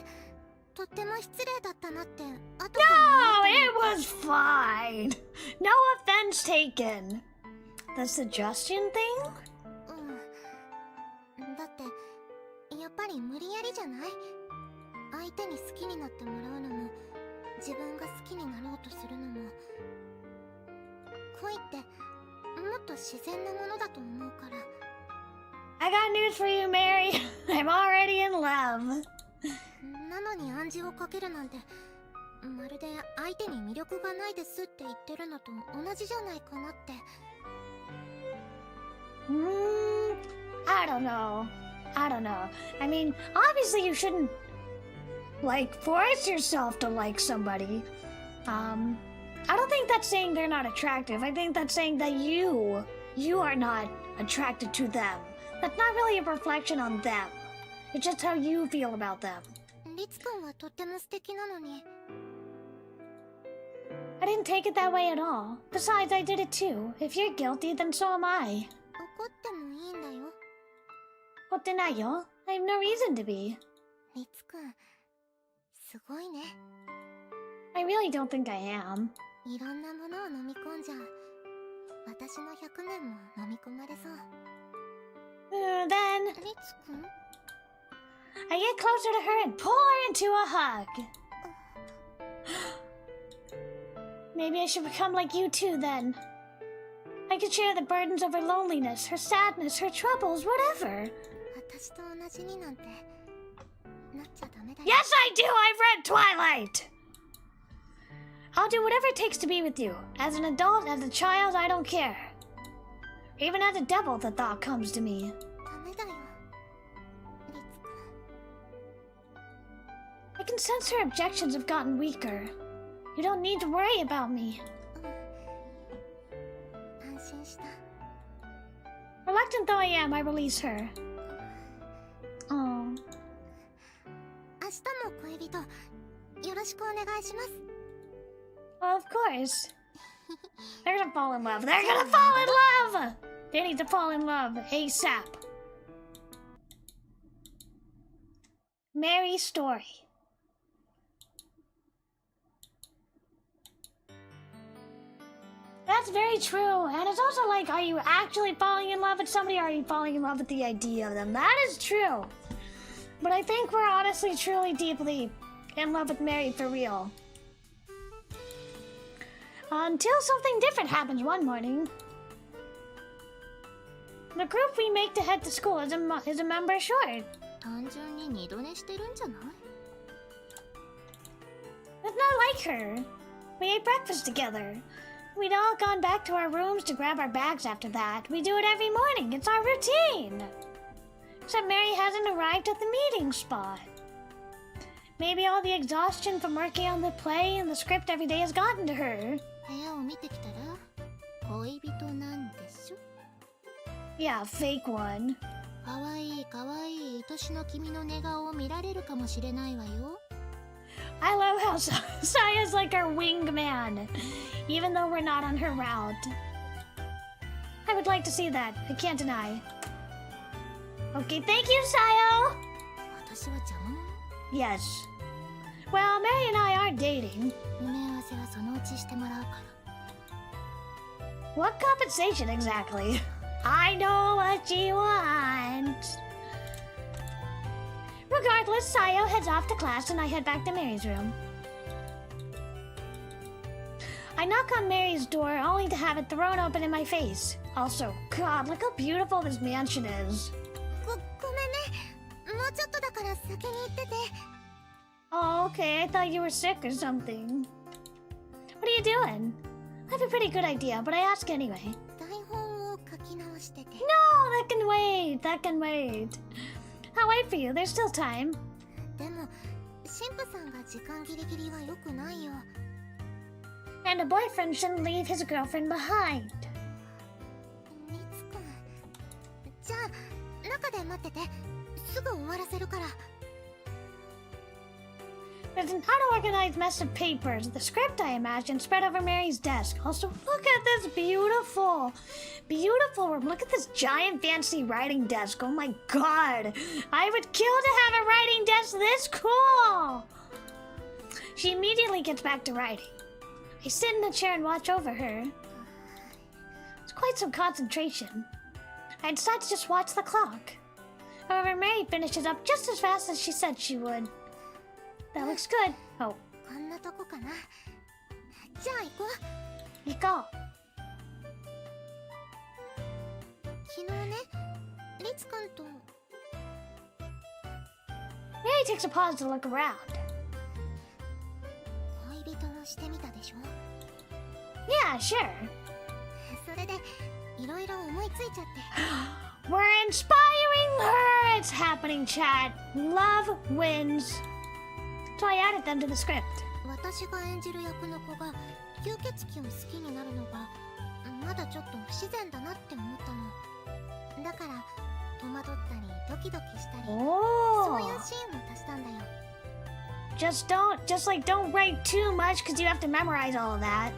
とっても失礼だったなって後で No, 思 it って was fine. No offense taken. The suggestion thing? だってやっぱり無理やりじゃない？相手に好きになってもらうのも自分が好きになろうとするのも恋ってもっと自然なものだと思うから。 I got news for you, Mary. I'm already in love. なのに暗示をかけるなんてまるで相手に魅力がないですって言ってるのと同じじゃないかなって。I don't know. I mean, obviously you shouldn't, like, force yourself to like somebody. I don't think that's saying they're not attractive. I think that's saying that you are not attracted to them. That's not really a reflection on them. It's just how you feel about them. リツ君はとっても素敵なのに。 I didn't take it that way at all. Besides, I did it too. If you're guilty, then so am I. 怒ってもいいんだよ。 What deny you? I have no reason to be. リツ君、すごいね。 I really don't think I am. いろんなものを飲み込んじゃう。私の100年も飲み込まれそう。 Then リツ君？ I get closer to her and pull her into a hug. Maybe I should become like you too then. I could share the burdens of her loneliness, her sadness, her troubles, whatever. 私と同じになんてなっちゃダメだよ。 Yes, I do! I've read Twilight! I'll do whatever it takes to be with you. As an adult, as a child, I don't care. Even as a devil, the thought comes to me. ダメだよ。リツ君。 I can sense her objections have gotten weaker. You don't need to worry about me. 安心した。 Reluctant though I am, I release her. Oh. 明日も恋人、よろしくお願いします。 Well, of course. They're gonna fall in love. They're gonna fall in love! They need to fall in love ASAP. Mary's story. That's very true. And it's also like, are you actually falling in love with somebody, or are you falling in love with the idea of them? That is true. But I think we're honestly, truly, deeply in love with Mary for real. Until something different happens one morning. The group we make to head to school is a member short. 単純に二度寝してるんじゃない？ That's not like her. We ate breakfast together. We'd all gone back to our rooms to grab our bags after that. We do it every morning. It's our routine. Except Mary hasn't arrived at the meeting spot. Maybe all the exhaustion from working on the play and the script every day has gotten to her. 部屋を見てきたら恋人なんでしょ？ Yeah, fake one. かわいいかわいい愛しの君の寝顔を見られるかもしれないわよ。 I love how Saya's like our wingman, even though we're not on her route. I would like to see that. I can't deny. Okay, thank you, Sayo! 私は邪魔者？ Yes. Well, Mary and I aren't dating. 埋め合わせはそのうちしてもらうから。 What compensation exactly? I know what you want. Regardless, Sayo heads off to class and I head back to Mary's room. I knock on Mary's door only to have it thrown open in my face. Also, God, look how beautiful this mansion is. ごめんね。もうちょっとだから先に行ってて。 Oh, okay. I thought you were sick or something. What are you doing? I have a pretty good idea, but I ask anyway. 台本を書き直してて。 No, that can wait. That can wait. I'll wait for you. There's still time. でも、神父さんが時間ギリギリは良くないよ。 And a boyfriend shouldn't leave his girlfriend behind. リツ君。じゃあ、中で待ってて。すぐ終わらせるから。 There's an unorganized mess of papers. The script, I imagine, spread over Mary's desk. Also, look at this beautiful room. Look at this giant fancy writing desk. Oh my god. I would kill to have a writing desk this cool. She immediately gets back to writing. I sit in the chair and watch over her. It's quite some concentration. I decide to just watch the clock. However, Mary finishes up just as fast as she said she would. That looks good. Oh. こんなとこかな。じゃあ行こう。行こう。昨日ね、リツくんと。Mary takes a pause to look around. 恋人をしてみたでしょ。Yeah, sure. それでいろいろ思いついちゃって。We're inspiring her! It's happening, chat. Love wins. So I added them to the script. 私が演じる役の子が吸血鬼を好きになるのがまだちょっと不自然だなって思ったの。だから戸惑ったりドキドキしたり、そういうシーンを足したんだよ。Just don't write too much because you have to memorize all of that.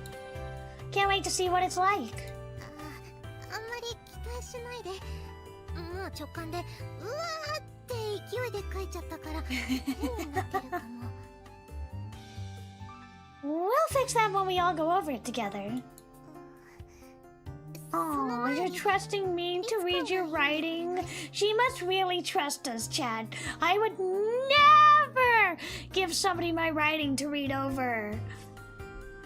Can't wait to see what it's like. あんまり期待しないで。もう直感でうわーって勢いで書いちゃったから変になってるかも。We'll fix that when we all go over it together. Oh, you're trusting me to read your writing? She must really trust us, Chad. I would never give somebody my writing to read over.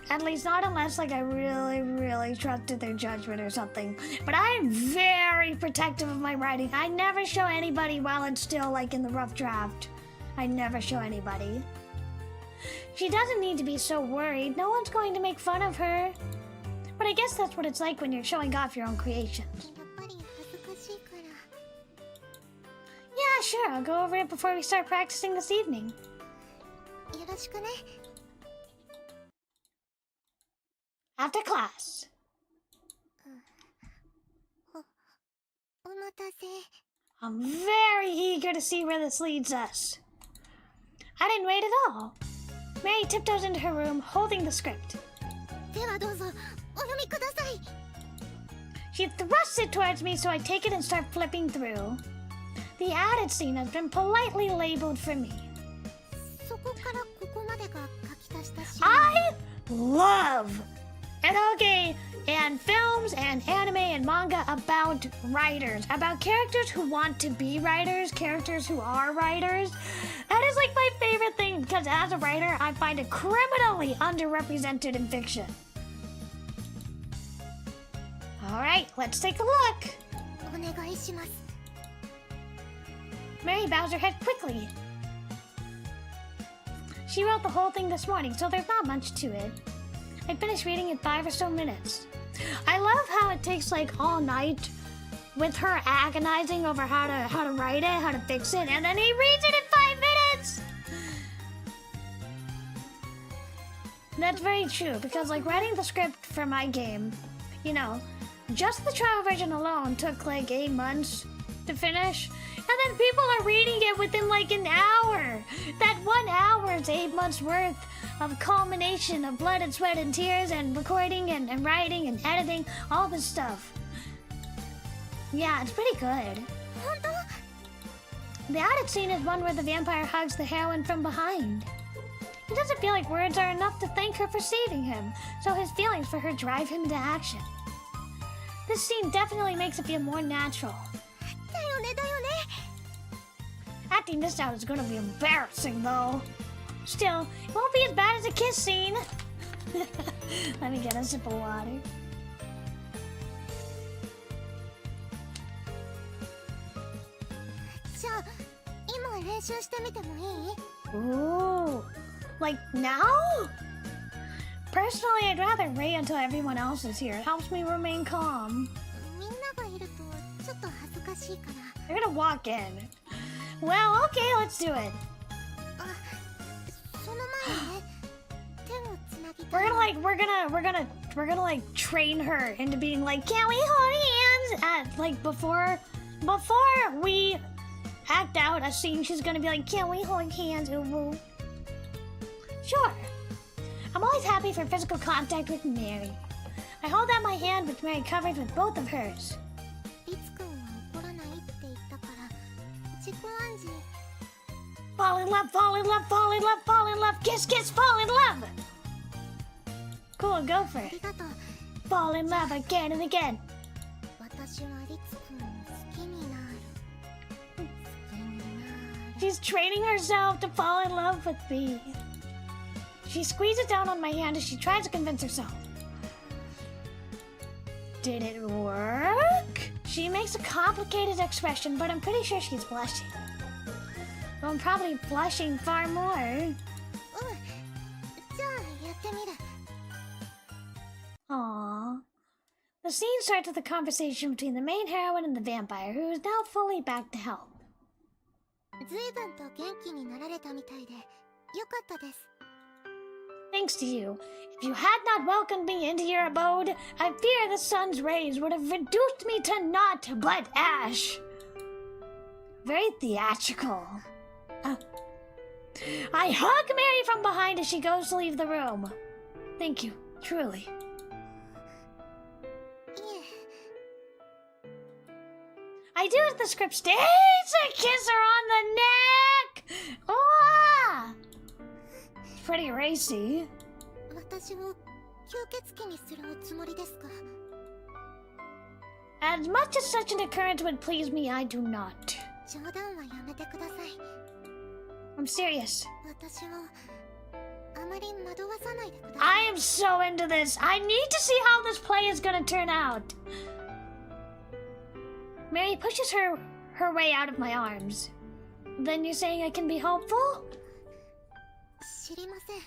At least not unless like I really trusted their judgment or something. But I am very protective of my writing. I never show anybody while it's still like in the rough draft. I never show anybody. She doesn't need to be so worried. No one's going to make fun of her. But I guess that's what it's like when you're showing off your own creations. Yeah, sure. I'll go over it before we start practicing this evening. よろしくね。After class. お待たせ。I'm very eager to see where this leads us. I didn't wait at all. Mary tiptoes into her room, holding the script. ではどうぞお読みください。She thrusts it towards me, so I take it and start flipping through. The added scene has been politely labeled for me. そこからここまでが書き足したシーン。I love eroge and films and anime and manga about writers, about characters who want to be writers, characters who are writers. That is like my favorite thing because as a writer, I find it criminally underrepresented in fiction. All right, let's take a look. お願いします。Mary bows her head quickly. She wrote the whole thing this morning, so there's not much to it. I finished reading in 5 or so minutes. I love how it takes like all night with her agonizing over how to write it, how to fix it, and then he reads it in 5 minutes. That's very true because like writing the script for my game, you know, just the trial version alone took like 8 months to finish, and then people are reading it within like an hour. That 1 hour is 8 months worth of culmination of blood and sweat and tears and recording and writing and editing, all this stuff. Yeah, it's pretty good. 本当？ The added scene is one where the vampire hugs the heroine from behind. He doesn't feel like words are enough to thank her for saving him, so his feelings for her drive him into action. This scene definitely makes it feel more natural. だよねだよね。 Acting this out is gonna be embarrassing though. Still, it won't be as bad as a kiss scene. Let me get a sip of water.じゃあ今練習してみてもいい？ Ooh, like now? Personally, I'd rather wait until everyone else is here. It helps me remain calm. みんながいるとちょっと恥ずかしいから。 They're gonna walk in. Well, okay, let's do it. あ、その前にね、手をつなぎた We're い。 gonna like train her into being like, can we hold hands? At like before we act out a scene, she's gonna be like, can we hold hands? Ooh. Sure. I'm always happy for physical contact with Mary. I hold out my hand with Mary covered with both of hers. リツくんは怒らないって言ったから自己暗示。Fall in love, fall in love, fall in love, fall in love, kiss, kiss, fall in love. Cool, go for あ it. りがとう。 Fall in love again and again. 私はリツくんを好きになる。好きになる。 She's training herself to fall in love with me. She squeezes down on my hand as she tries to convince herself. Did it work? She makes a complicated expression, but I'm pretty sure she's blushing. Well, I'm probably blushing far more. うん。じゃあやってみる。 Aww. The scene starts with a conversation between the main heroine and the vampire, who is now fully back to help. ずいぶんと元気になられたみたいで、よかったです。 Thanks to you. If you had not welcomed me into your abode, I fear the sun's rays would have reduced me to naught but ash. Very theatrical. I hug Mary from behind as she goes to leave the room. Thank you, truly. いえ。 I do as the script states. I kiss her on the neck. Oh, it's pretty racy. 私を吸血鬼にするおつもりですか？ As much as such an occurrence would please me, I do not. 冗談はやめてください。 I'm serious. 私をあまり惑わさないでください。 I am so into this. I need to see how this play is gonna turn out. Mary pushes her way out of my arms. Then you're saying I can be hopeful? 知りません。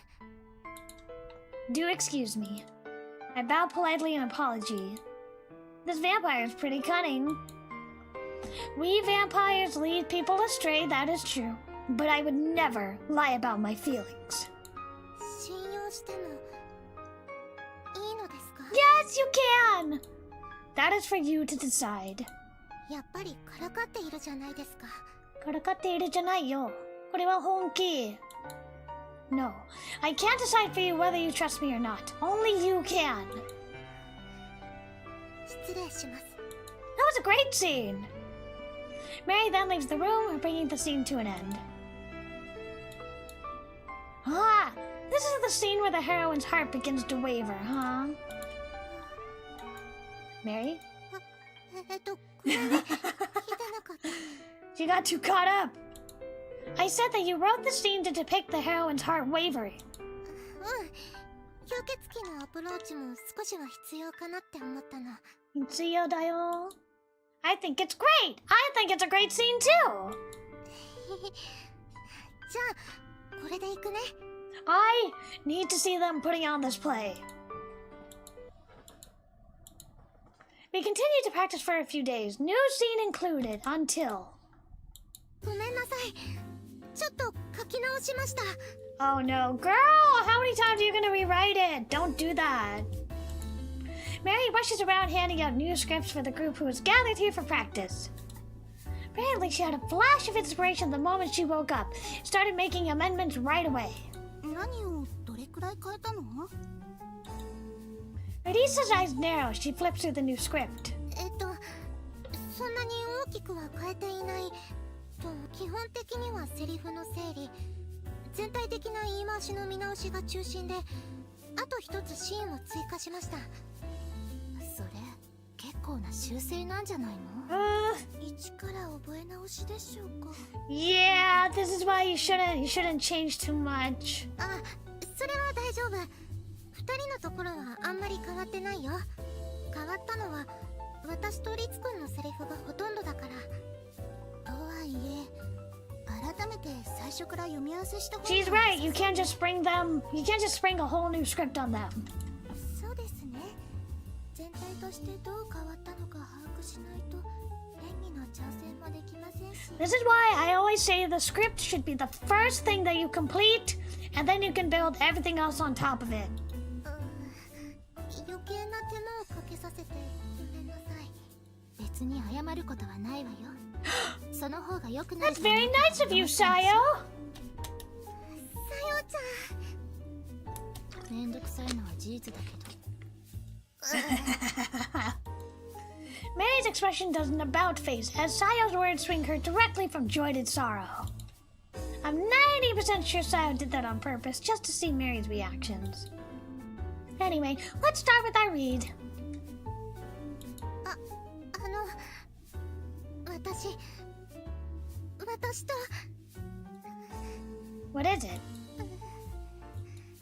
Do excuse me. I bow politely in apology. This vampire is pretty cunning. We vampires lead people astray, that is true. But I would never lie about my feelings. 信用してもいいのですか？ Yes, you can! That is for you to decide. やっぱりからかっているじゃないですか。からかっているじゃないよ。これは本気。No, I can't decide for you whether you trust me or not. Only you can. 失礼します。 That was a great scene. Mary then leaves the room, bringing the scene to an end. Ah, this is the scene where the heroine's heart begins to waver, huh? Mary? ごめんね。聞いてなかった。 She got too caught up. I said that you wrote the scene to depict the heroine's heart wavering. うん。吸血鬼のアプローチも少しは必要かなって思ったの。必要だよ. I think it's great. I think it's a great scene too. じゃあ、これでいくね。 I need to see them putting on this play. We continued to practice for a few days, new scene included, until... ごめんなさい。ちょっと書き直しました。 Oh no, girl! How many times are you gonna rewrite it? Don't do that. Mary rushes around handing out new scripts for the group who was gathered here for practice. Apparently she had a flash of inspiration the moment she woke up. Started making amendments right away. 何をどれくらい変えたの？ Melissa's eyes narrow as she flips through the new script. そんなに大きくは変えていない。基本的にはセリフの整理、全体的な言い回しの見直しが中心で、あと一つシーンを追加しました。それ結構な修正なんじゃないの？一から覚え直しでしょうか？ Yeah, this is why you shouldn't change too much. あ、それは大丈夫。二人のところはあんまり変わってないよ。変わったのは私とリツくんのセリフがほとんどだから。とはいえ、改めて最初から読み合わせした方が。 She's right. You can't just spring a whole new script on them. そうですね。全体としてどう変わったのか把握しないと演技の調整もできませんし。 This is why I always say the script should be the first thing that you complete, and then you can build everything else on top of it. 余計な手間をかけさせてごめんなさい。別に謝ることはないわよ。その方が良くなる。 That's very nice of you, Sayo. さよちゃん。めんどくさいのは事実だけど。Mary's expression does an about face as Sayo's words swing her directly from joy to sorrow. I'm 90% sure Sayo did that on purpose, just to see Mary's reactions. Anyway, let's start with our read. 私と What is it?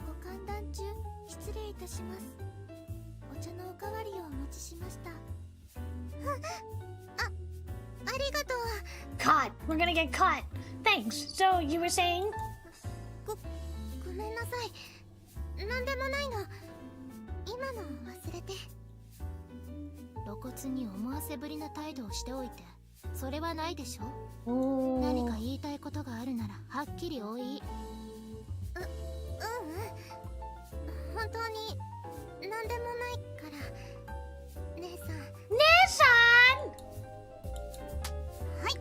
ご歓談中失礼いたします。お茶のおかわりをお持ちしました。ありがとう。 Caught. We're gonna get caught. Thanks. So, you were saying? ごめんなさい。なんでもないの。今の忘れて。露骨に思わせぶりな態度をしておいて、それはないでしょ。何か言いたいことがあるならはっきりおい。本当に何でもないから姉さん。はい。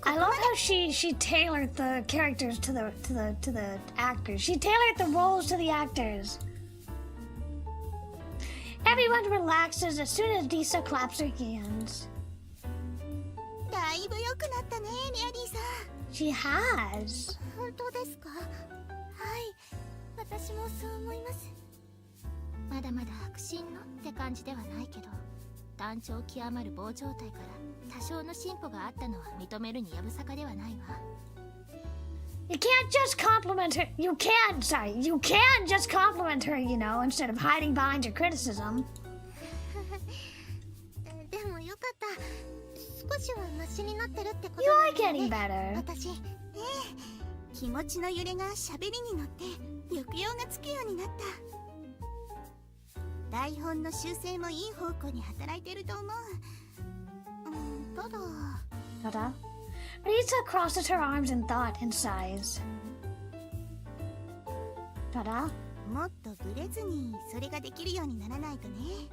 I love how she tailored the characters to the actors. She tailored the roles to the actors. Everyone relaxes as soon as Lisa claps her hands. だいぶ良くなったね、メアリーさん。She has. 本当ですか？はい、私もそう思います。まだまだ迫真のって感じではないけど、単調極まる棒状態から多少の進歩があったのは認めるにやぶさかではないわ。You can't just compliment her. You can just compliment her, you know, instead of hiding behind your criticism. でもよかった。少しはマシになってるってこと You だ are よね。getting better. 私、気持ちの揺れが喋りに乗って抑揚がつくようになった。台本の修正もいい方向に働いてると思う。ただ Lisa crosses her arms in thought and sighs. もっとブレずにそれができるようにならないとね。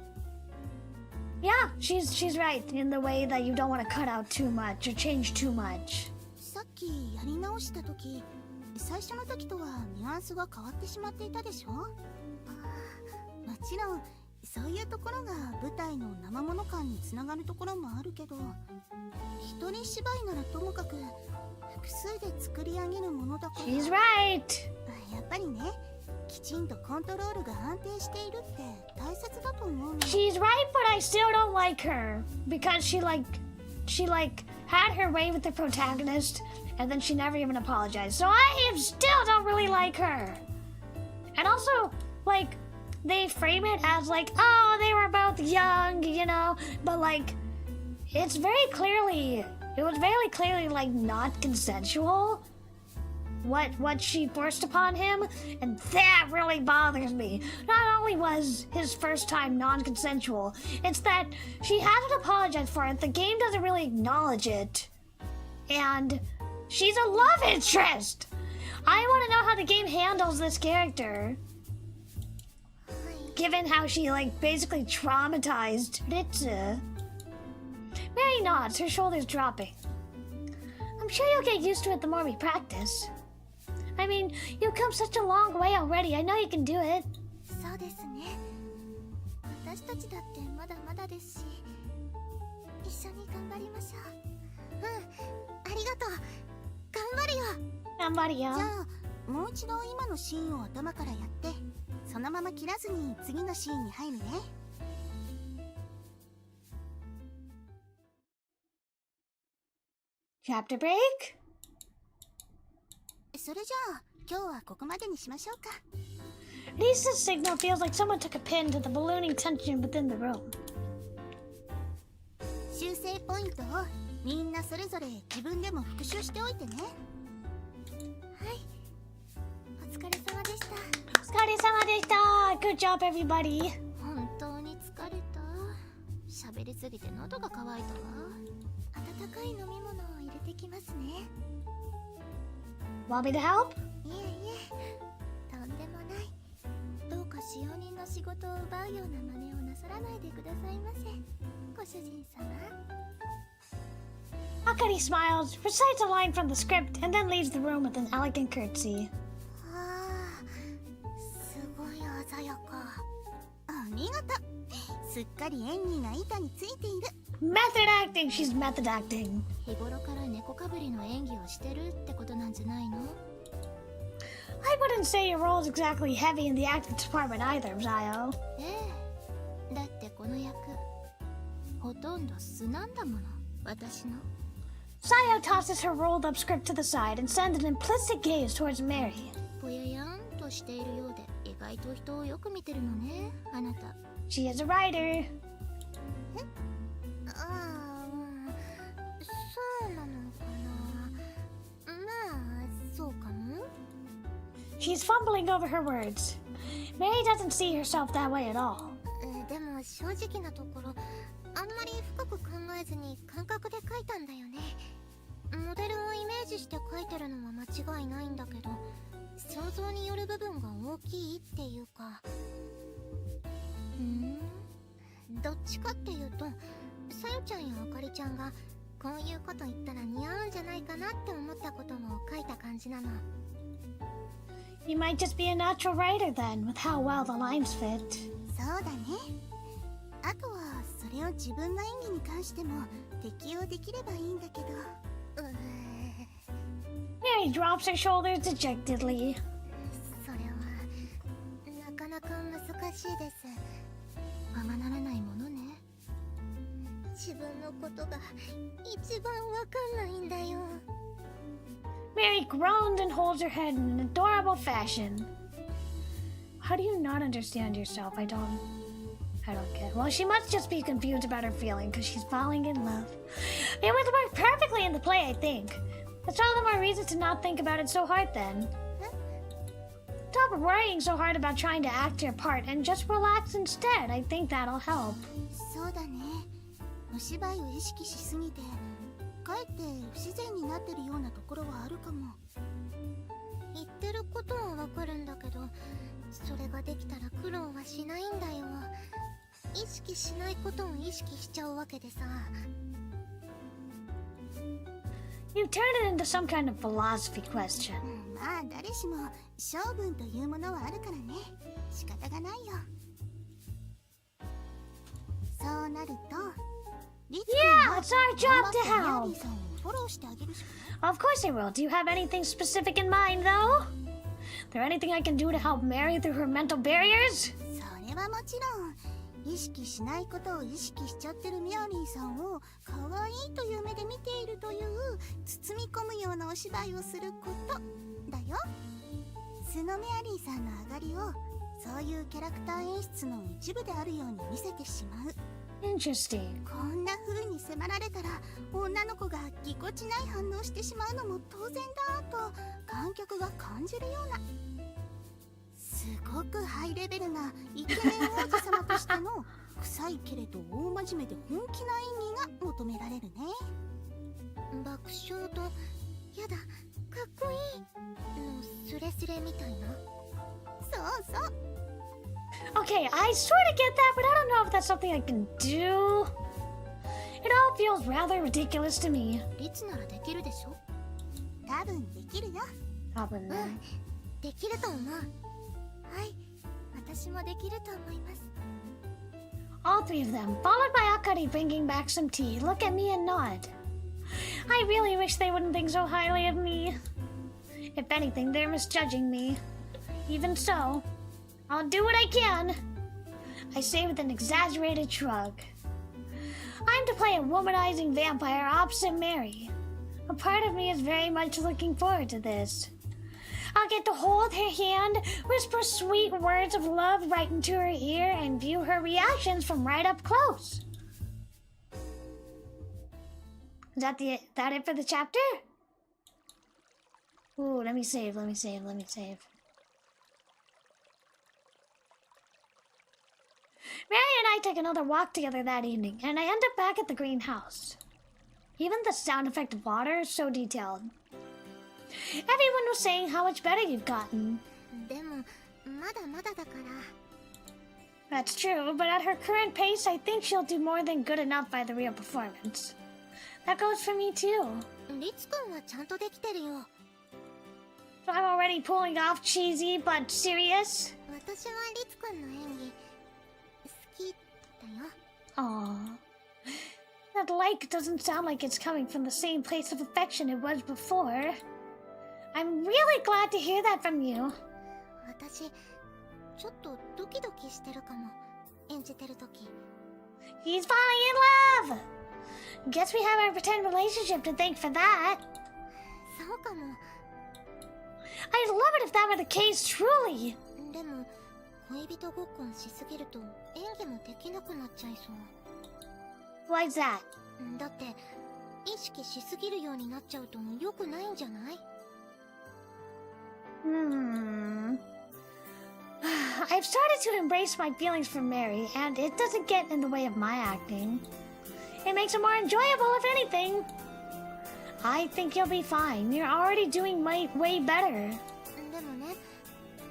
Yeah, she's right in the way that you don't want to cut out too much or change too much. さっきやり直した時、最初の時とはニュアンスが変わってしまっていたでしょ。もちろんそういうところが舞台の生もの感につながるところもあるけど、一人芝居ならともかく複数で作り上げるものだから。 She's right. やっぱりね、きちんとコントロールが安定しているって大切だと思うの。 She's right, but I still don't like her because she had her way with the protagonist and then she never even apologized. So I still don't really like her. And also, like, they frame it as like, oh, they were both young, you know, but like, it was very clearly like not consensual. What she forced upon him, and that really bothers me. Not only was his first time non-consensual, it's that she hasn't apologized for it, the game doesn't really acknowledge it, and she's a love interest! I want to know how the game handles this character, given how she, like, basically traumatized Ritsu. Mary nods, her shoulders dropping. I'm sure you'll get used to it the more we practice. I mean, you've come such a long way already. I know you can do it. そうですね。私たちだってまだまだですし、一緒に頑張りましょう。ありがとう。頑張るよ。じゃあ、もう一度今のシーンを頭からやって、そのまま切らずに次のシーンに入るね。Chapter break? それじゃあ今日はここまでにしましょうか。 Lisa's signal feels like someone took a pin to the ballooning tension within the room. 修正ポイントをみんなそれぞれ自分でも復習しておいてね。はい。お疲れ様でした。お疲れ様でした。Good job, everybody. 本当に疲れた。喋りすぎて喉が渇いたわ。温かい飲み物を入れてきますね。Want me to help? いえいえ、とんでもない。どうか使用人の仕事を奪うような真似をなさらないでくださいませ。ご主人様。Akari smiles, recites a line from the script, and then leaves the room with an elegant curtsy. すごい鮮やか。お見事。すっかり演技が板についている。Method acting! She's method acting. 日頃から猫かぶりの演技をしてるってことなんじゃないの？ I wouldn't say your role's exactly heavy in the acting department either, Zayo. だってこの役ほとんど素なんだもの、私の。Zayo tosses her rolled up script to the side and sends an implicit gaze towards Mary. ぼややんとしているようで意外と人をよく見てるのね、あなた。She is a writer. ああ、そうなのかな。まあ、そうかも。She's fumbling over her words. Mary doesn't see herself that way at all. でも正直なところ、あんまり深く考えずに感覚で書いたんだよね。モデルをイメージして書いてるのは間違いないんだけど、想像による部分が大きいっていうか。どっちかっていうと、さよちゃんやあかりちゃんがこういうこと言ったら似合うんじゃないかなって思ったことも書いた感じなの。You might just be a natural writer then, with how well the lines fit. そうだね。あとはそれを自分の演技に関しても適用できればいいんだけど。Mary drops her shoulders dejectedly. それはなかなか難しいです。ままならないものね。自分のことが一番わかんないんだよ。Mary groans and holds her head in an adorable fashion. How do you not understand yourself? I don't get. Well, she must just be confused about her feeling because she's falling in love. It would work perfectly in the play, I think. That's all the more reason to not think about it so hard then. Stop worrying so hard about trying to act your part and just relax instead. I think that'll help. そうだね。お芝居を意識しすぎてかえって不自然になってるようなところはあるかも。言ってることはわかるんだけど、それができたら苦労はしないんだよ。意識しないことを意識しちゃうわけでさ。You turn it into some kind of philosophy question. まあ誰しも性分というものはあるからね。仕方がないよ。そうなると、Yeah, it's our job to help. さんをフォローしてあげるしかない。Of course I will. Do you have anything specific in mind, though? There anything I can do to help Mary through her mental barriers? それはもちろん。意識しないことを意識しちゃってるメアリーさんを可愛いという目で見ているという包み込むようなお芝居をすることだよ。素のメアリーさんの上がりをそういうキャラクター演出の一部であるように見せてしまう。Interesting. こんな風に迫られたら女の子がぎこちない反応してしまうのも当然だと観客が感じるような、すごくハイレベルなイケメン王子様としての臭いけれど大真面目で本気な演技が求められるね。爆笑とやだかっこいいのスレスレみたいな。そうそう。Okay, I sort of get that, but I don't know if that's something I can do. It all feels rather ridiculous to me. リツならできるでしょ。多分できるよ。多分ね。できると思う。はい、私もできると思います。All three of them, followed by Akari bringing back some tea, look at me and nod. I really wish they wouldn't think so highly of me. If anything, they're misjudging me. Even so, I'll do what I can. I say with an exaggerated shrug. I'm to play a womanizing vampire opposite Mary. A part of me is very much looking forward to this. I'll get to hold her hand, whisper sweet words of love right into her ear, and view her reactions from right up close. Is that it for the chapter? Ooh, let me save. Mary and I take another walk together that evening, and I end up back at the greenhouse. Even the sound effect of water is so detailed. Everyone was saying how much better you've gotten. でもまだまだだから。 That's true, but at her current pace, I think she'll do more than good enough by the real performance. That goes for me too. リツくんはちゃんとできてるよ。 So I'm already pulling off cheesy but serious. 私はリツくんの演技好きだよ。 Aww. That like doesn't sound like it's coming from the same place of affection it was before. I'm really glad to hear that from you. 私ちょっとドキドキしてるかも、演じてるとき。 He's falling in love! Guess we have our pretend relationship to thank for that. そうかも。 I'd love it if that were the case, truly. でも恋人ごっこんしすぎると演技もできなくなっちゃいそう。 Why's that? だって意識しすぎるようになっちゃうと良くないんじゃない？ I've started to embrace my feelings for Mary, and it doesn't get in the way of my acting. It makes it more enjoyable, if anything. I think you'll be fine. You're already doing way better. でもね、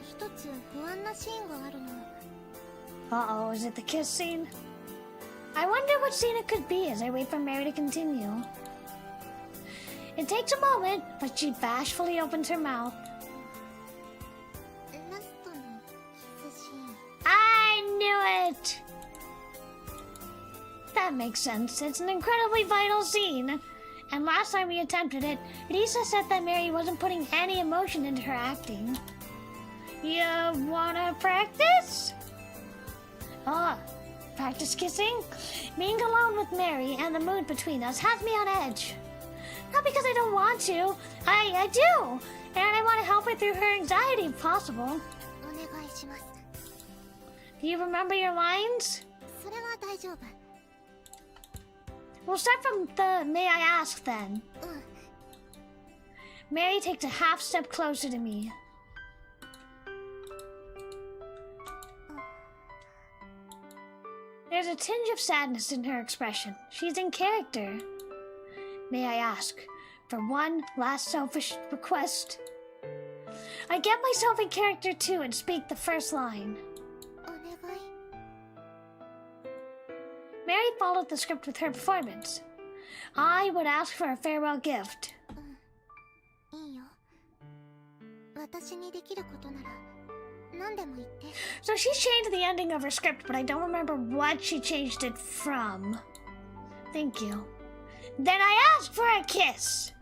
一つ不安なシーンがあるの。 Uh-oh, is it the kiss scene? I wonder what scene it could be as I wait for Mary to continue. It takes a moment, but she bashfully opens her mouth. ラストのキスシーン。 I knew it! That makes sense. It's an incredibly vital scene. And last time we attempted it, Lisa said that Mary wasn't putting any emotion into her acting. You wanna practice? Practice kissing? Being alone with Mary and the mood between us has me on edge. Not because I don't want to. I do! And I want to help her through her anxiety if possible. お願いします。 Do you remember your lines? それは大丈夫。 We'll start from the may I ask then. Mary takes a half step closer to me. There's a tinge of sadness in her expression. She's in character. May I ask for one last selfish request? I get myself in character too and speak the first line. お願い。 Mary followed the script with her performance. I would ask for a farewell gift. いいよ。私にできることなら何でも言って。 So she changed the ending of her script, but I don't remember what she changed it from. Thank you. Then I ask for a kiss.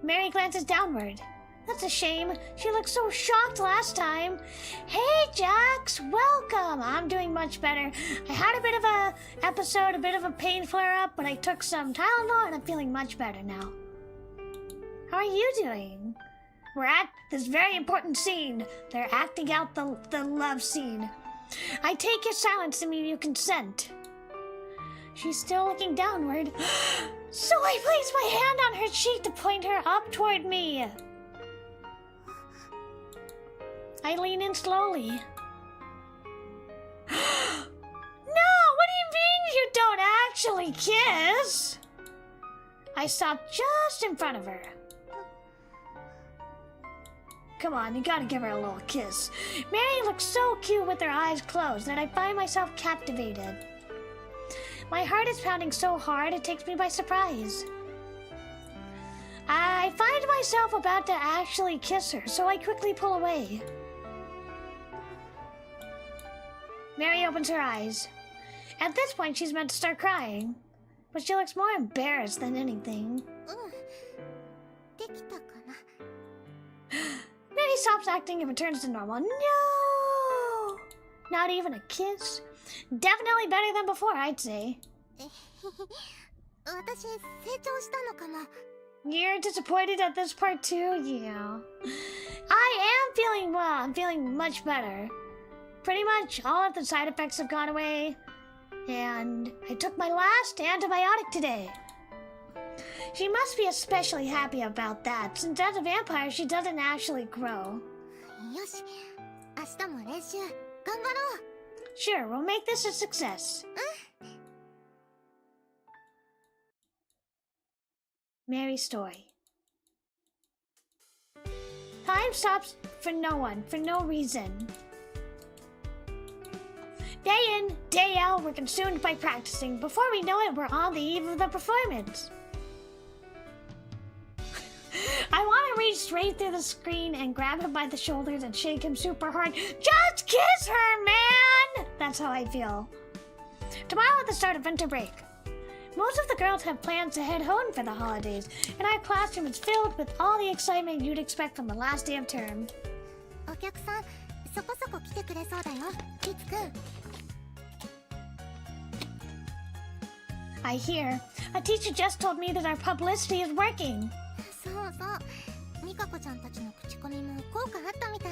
Mary glances downward. That's a shame. She looked so shocked last time. Hey, Jax, welcome. I'm doing much better. I had a bit of a episode, a bit of a pain flare-up, but I took some Tylenol and I'm feeling much better now. How are you doing? We're at this very important scene. They're acting out the love scene. I take your silence to mean you consent. She's still looking downward. So I place my hand on her cheek to point her up toward me. I lean in slowly. No, what do you mean you don't actually kiss? I stop just in front of her. Come on, you gotta give her a little kiss. Mary looks so cute with her eyes closed that I find myself captivated. My heart is pounding so hard it takes me by surprise. I find myself about to actually kiss her, so I quickly pull away. Mary opens her eyes. At this point, she's meant to start crying, but she looks more embarrassed than anything. できたかな。 Mary stops acting and returns to normal. No! Not even a kiss? Definitely better than before, I'd say. 私成長したのかも。 You're disappointed at this part too? Yeah. I am feeling well. I'm feeling much better. Pretty much all of the side effects have gone away. And I took my last antibiotic today. She must be especially happy about that, since as a vampire she doesn't actually grow. よし、明日も練習頑張ろう。 Sure, we'll make this a success. Mary's story. Time stops for no one, for no reason. Day in, day out, we're consumed by practicing. Before we know it, we're on the eve of the performance. I want to reach straight through the screen and grab him by the shoulders and shake him super hard. Just kiss her, man! That's how I feel. Tomorrow at the start of winter break, Most of the girls have plans to head home for the holidays, and our classroom is filled with all the excitement you'd expect from the last day of term. お客さん、そこそこ来てくれそうだよ、リツくん。I hear. A teacher just told me that our publicity is working. そうそう。ミカコちゃんたちの口コミも効果あったみたい。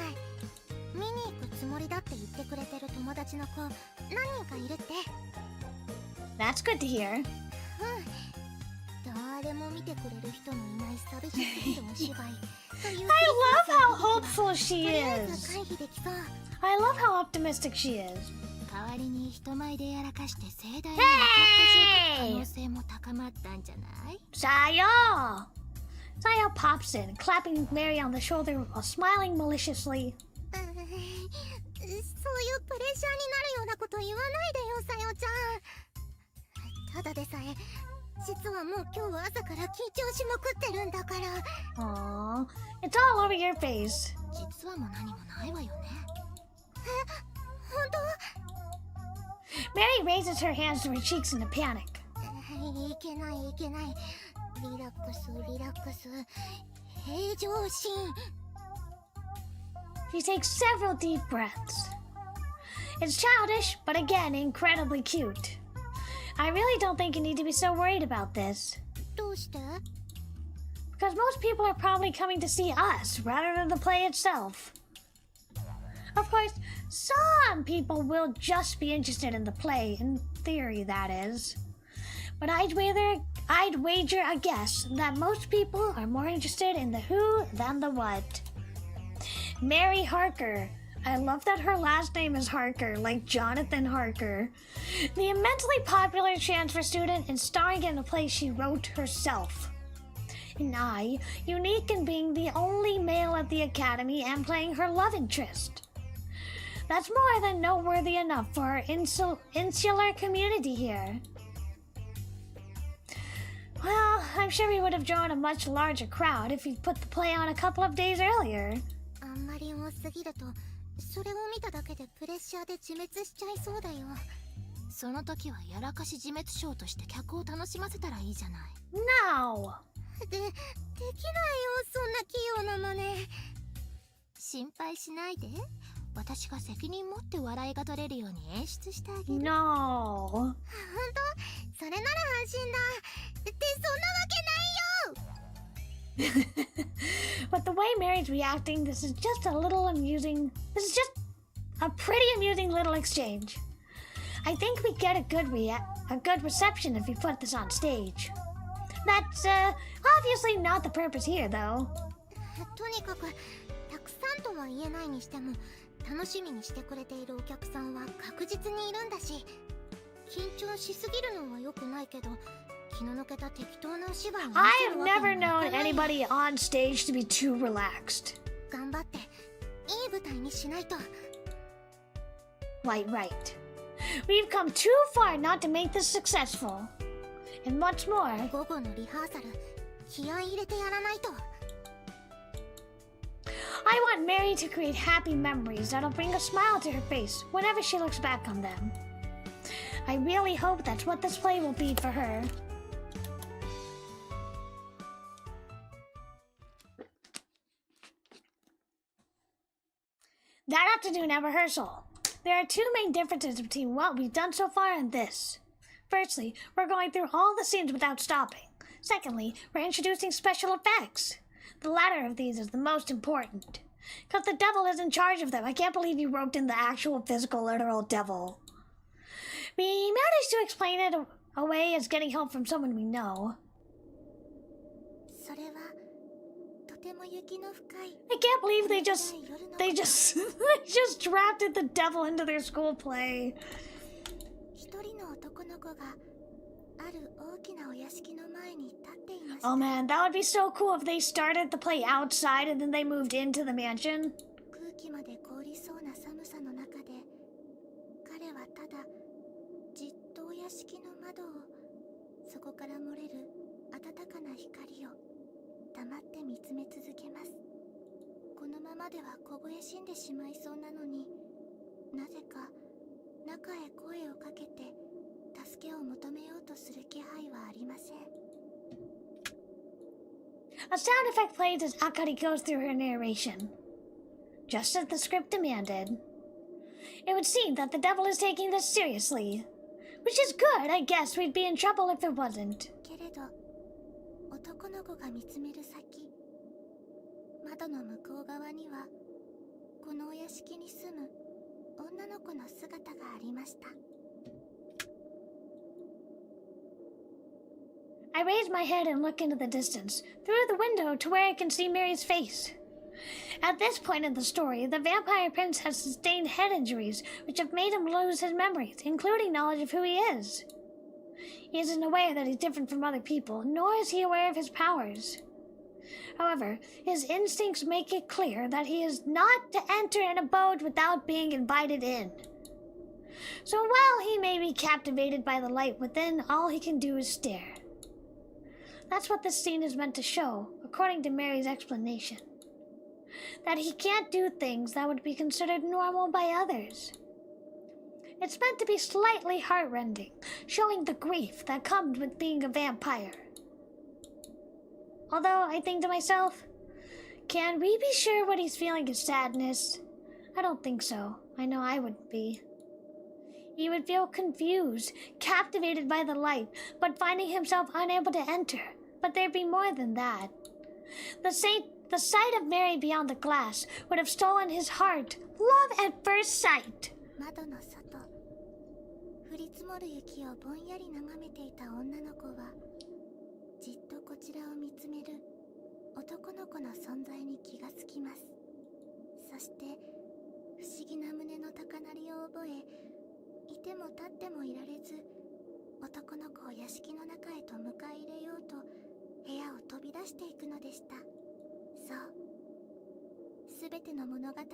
見に行くつもりだって言ってくれてる友達の子、何人かいるって。That's good to hear. うん。誰も見てくれる人のいない寂しすぎるお芝居。I love how hopeful she とりあえ is. ず回避できそう。I love how optimistic she is. 代わりに人前でやらかして盛大に可能性も高まったんじゃない？ Sayo! Sayo pops in, clapping Mary on the shoulder while smiling maliciously. そういうプレッシャーになるようなこと言わないでよ、さよちゃん。ただでさえ、実はもう今日朝から緊張しまくってるんだから。Aww, it's all over your face. 実はも何もないわよね。本当？ Mary raises her hands to her cheeks in a panic. いけないいけない。リラックスリラックス。平常心。She takes several deep breaths. It's childish, but again, incredibly cute. I really don't think you need to be so worried about this. どうして？ Because most people are probably coming to see us rather than the play itself. Of course, some people will just be interested in the play, in theory that is. But I'd wager a guess that most people are more interested in the who than the what. Mary Harker. I love that her last name is Harker, like Jonathan Harker. The immensely popular transfer student and starring in a play she wrote herself. And I, unique in being the only male at the academy and playing her love interest. That's more than noteworthy enough for our insular community here. Well, I'm sure we would have drawn a much larger crowd if we'd put the play on a couple of days earlier. あんまり多すぎると、それを見ただけでプレッシャーで自滅しちゃいそうだよ。その時はやらかし自滅ショーとして客を楽しませたらいいじゃない。No! できないよ、そんな器用な真似。心配しないで。私が責任持って笑いが取れるように演出してあげる。No! 本当？それなら安心だ。ってそんなわけないよBut the way Mary's reacting, this is just a little amusing. This is just a pretty amusing little exchange. I think we get a good reception if we put this on stage. That's obviously not the purpose here, though. とにかくたくさんとは言えないにしても楽しみにしてくれているお客さんは確実にいるんだし、緊張しすぎるのは良くないけど、気の抜けた適当なお芝居を見せ I've るわけ never にはいか known ない。 anybody on stage to be too relaxed. 頑張っていい舞台にしないと。 Right. We've come too far not to make this successful. And what's more, 午後のリハーサル気合い入れてやらないと。 I want Mary to create happy memories that'll bring a smile to her face whenever she looks back on them. I really hope that's what this play will be for her. That afternoon at rehearsal, there are two main differences between what we've done so far and this. Firstly, we're going through all the scenes without stopping. Secondly, we're introducing special effects. The latter of these is the most important. Because the devil is in charge of them. I can't believe you roped in the actual physical, literal devil. We managed to explain it away as getting help from someone we know. それはとても雪の深い。 I can't believe they just drafted the devil into their school play. 一人の男の子がある大きなお屋敷の前に立っていました。 Oh man, that would be so cool if they started the play outside and then they moved into the mansion. 空気まで凍りそうな寒さの中で、彼はただじっとお屋敷の窓を、そこから漏れる暖かな光を黙って見つめ続けます。このままでは凍え死んでしまいそうなのに、なぜか中へ声をかけて助けを求めようとする気配はありません。A sound effect plays as Akari goes through her narration, just as the script demanded. It would seem that the devil is taking this seriously, which is good. I guess we'd be in trouble if it wasn't. けれど、男の子が見つめる先、窓の向こう側には、このお屋敷に住む女の子の姿がありました。I raise my head and look into the distance, through the window to where I can see Mary's face. At this point in the story, the vampire prince has sustained head injuries, which have made him lose his memories, including knowledge of who he is. He isn't aware that he's different from other people, nor is he aware of his powers. However, his instincts make it clear that he is not to enter an abode without being invited in. So while he may be captivated by the light within, all he can do is stare. That's what this scene is meant to show, according to Mary's explanation. That he can't do things that would be considered normal by others. It's meant to be slightly heartrending, showing the grief that comes with being a vampire. Although I think to myself, can we be sure what he's feeling is sadness? I don't think so. I know I wouldn't be. He would feel confused, captivated by the light, but finding himself unable to enter. But there'd be more than that. The sight of Mary beyond the glass would have stolen his heart. Love at first sight. 窓の外、降り積もる雪をぼんやり眺めていた女の子は、じっとこちらを見つめる男の子の存在に気がつきます。そして、不思議な胸の高鳴りを覚え、いても立ってもいられず、男の子を屋敷の中へと迎え入れようと、部屋を飛び出していくのでした。そう、すべての物語は、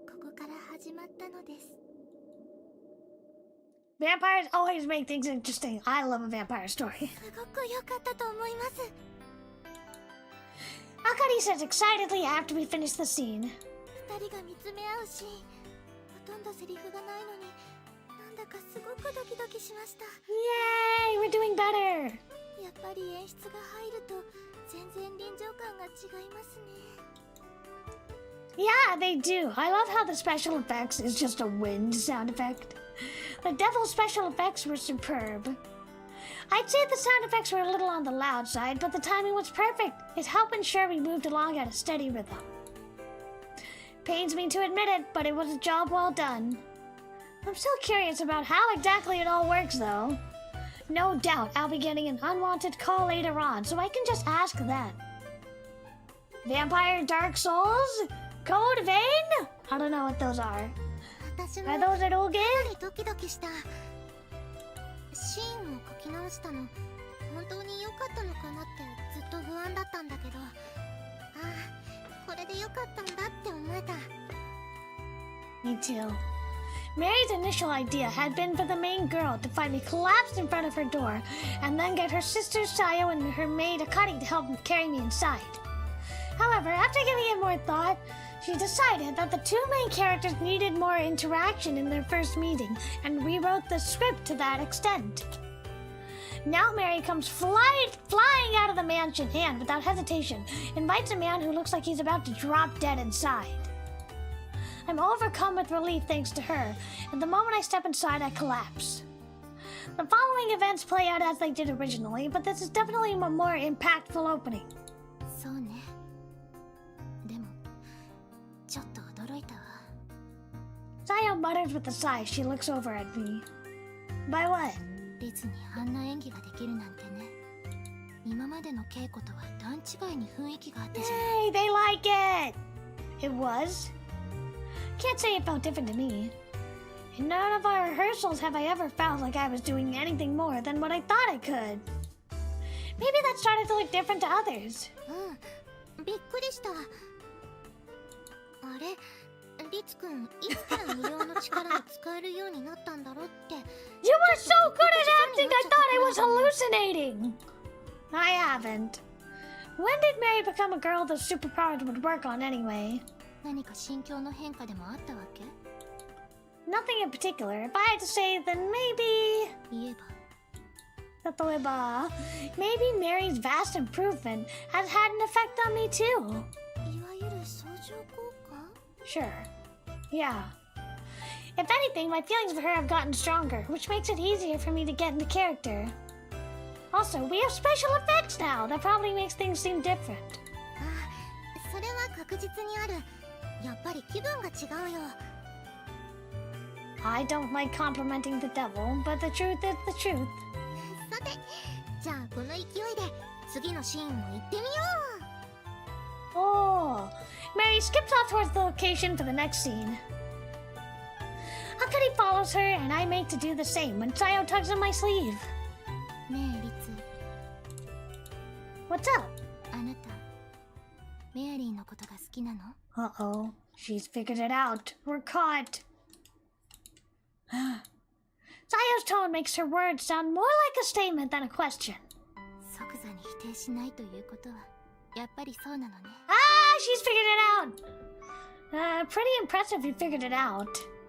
ここから始まったのです。Vampires always make things interesting. I love a vampire story. すごく良かったと思います。Akari says excitedly after we finish the scene. 二人が見つめ合うシーン、ほとんどセリフがないのに、なんだかすごくドキドキしました。Yay! We're doing better! やっぱり演出が入ると全然臨場感が違いますね。Yeah, they do. I love how the special effects is just a wind sound effect. The devil's special effects were superb. I'd say the sound effects were a little on the loud side, but the timing was perfect. It helped ensure we moved along at a steady rhythm. Pains me to admit it, but it was a job well done. I'm still curious about how exactly it all works, though. No doubt I'll be getting an unwanted call later on, so I can just ask then. Vampire Dark Souls? Code Vein? I don't know what those are. Are those eroge? ドキドキした。シーンを書き直したの、本当に良かったのかなってずっと不安だったんだけど、ああ、これで良かったんだって思えた。Me too. Mary's initial idea had been for the main girl to find me collapsed in front of her door, and then get her sister Sayo and her maid Akari to help carry me inside. However, after giving it more thought, she decided that the two main characters needed more interaction in their first meeting, and rewrote the script to that extent. Now Mary comes flying out of the mansion and, without hesitation, invites a man who looks like he's about to drop dead inside. I'm overcome with relief thanks to her, and the moment I step inside, I collapse. The following events play out as they did originally, but this is definitely a more impactful opening. そうね。でも、ちょっと驚いたわ。Sayo mutters with a sigh as she looks over at me. By what? リズにあんな演技ができるなんてね。今までの稽古とは段違いに雰囲気があったじゃん。Yay, they like it! It was? Can't say it felt different to me. In none of our rehearsals have I ever felt like I was doing anything more than what I thought I could. Maybe that started to look different to others. うん、びっくりした。あれ、リツくん、いつから無料の力を使えるようになったんだろうって。You were so good at acting, I thought I was hallucinating! I haven't. When did Mary become a girl those superpowers would work on anyway? 何か心境の変化でもあったわけ？ Nothing in particular. If I had to say, then maybe... 言えば。例えば maybe Mary's vast improvement has had an effect on me too. いわゆる相乗効果？ Sure. Yeah. If anything, my feelings for her have gotten stronger, which makes it easier for me to get into character. Also, we have special effects now. That probably makes things seem different. あ、それは確実にある。やっぱり気分が違うよ。I don't like complimenting the devil, but the truth is the truth. さて、じゃあこの勢いで次のシーンも行ってみよう。 Oh, Mary skips off towards the location for the next scene. Akari follows her, and I make to do the same when Sayo tugs on my sleeve. ねえリツ、 What's up? あなたメアリーのことが好きなの？ Uh-oh, she's figured it out. We're caught. Sayo's tone makes her words sound more like a statement than a question. 即座に否定しないということはやっぱりそうなのね。Ah, she's figured it out! Pretty impressive you figured it out.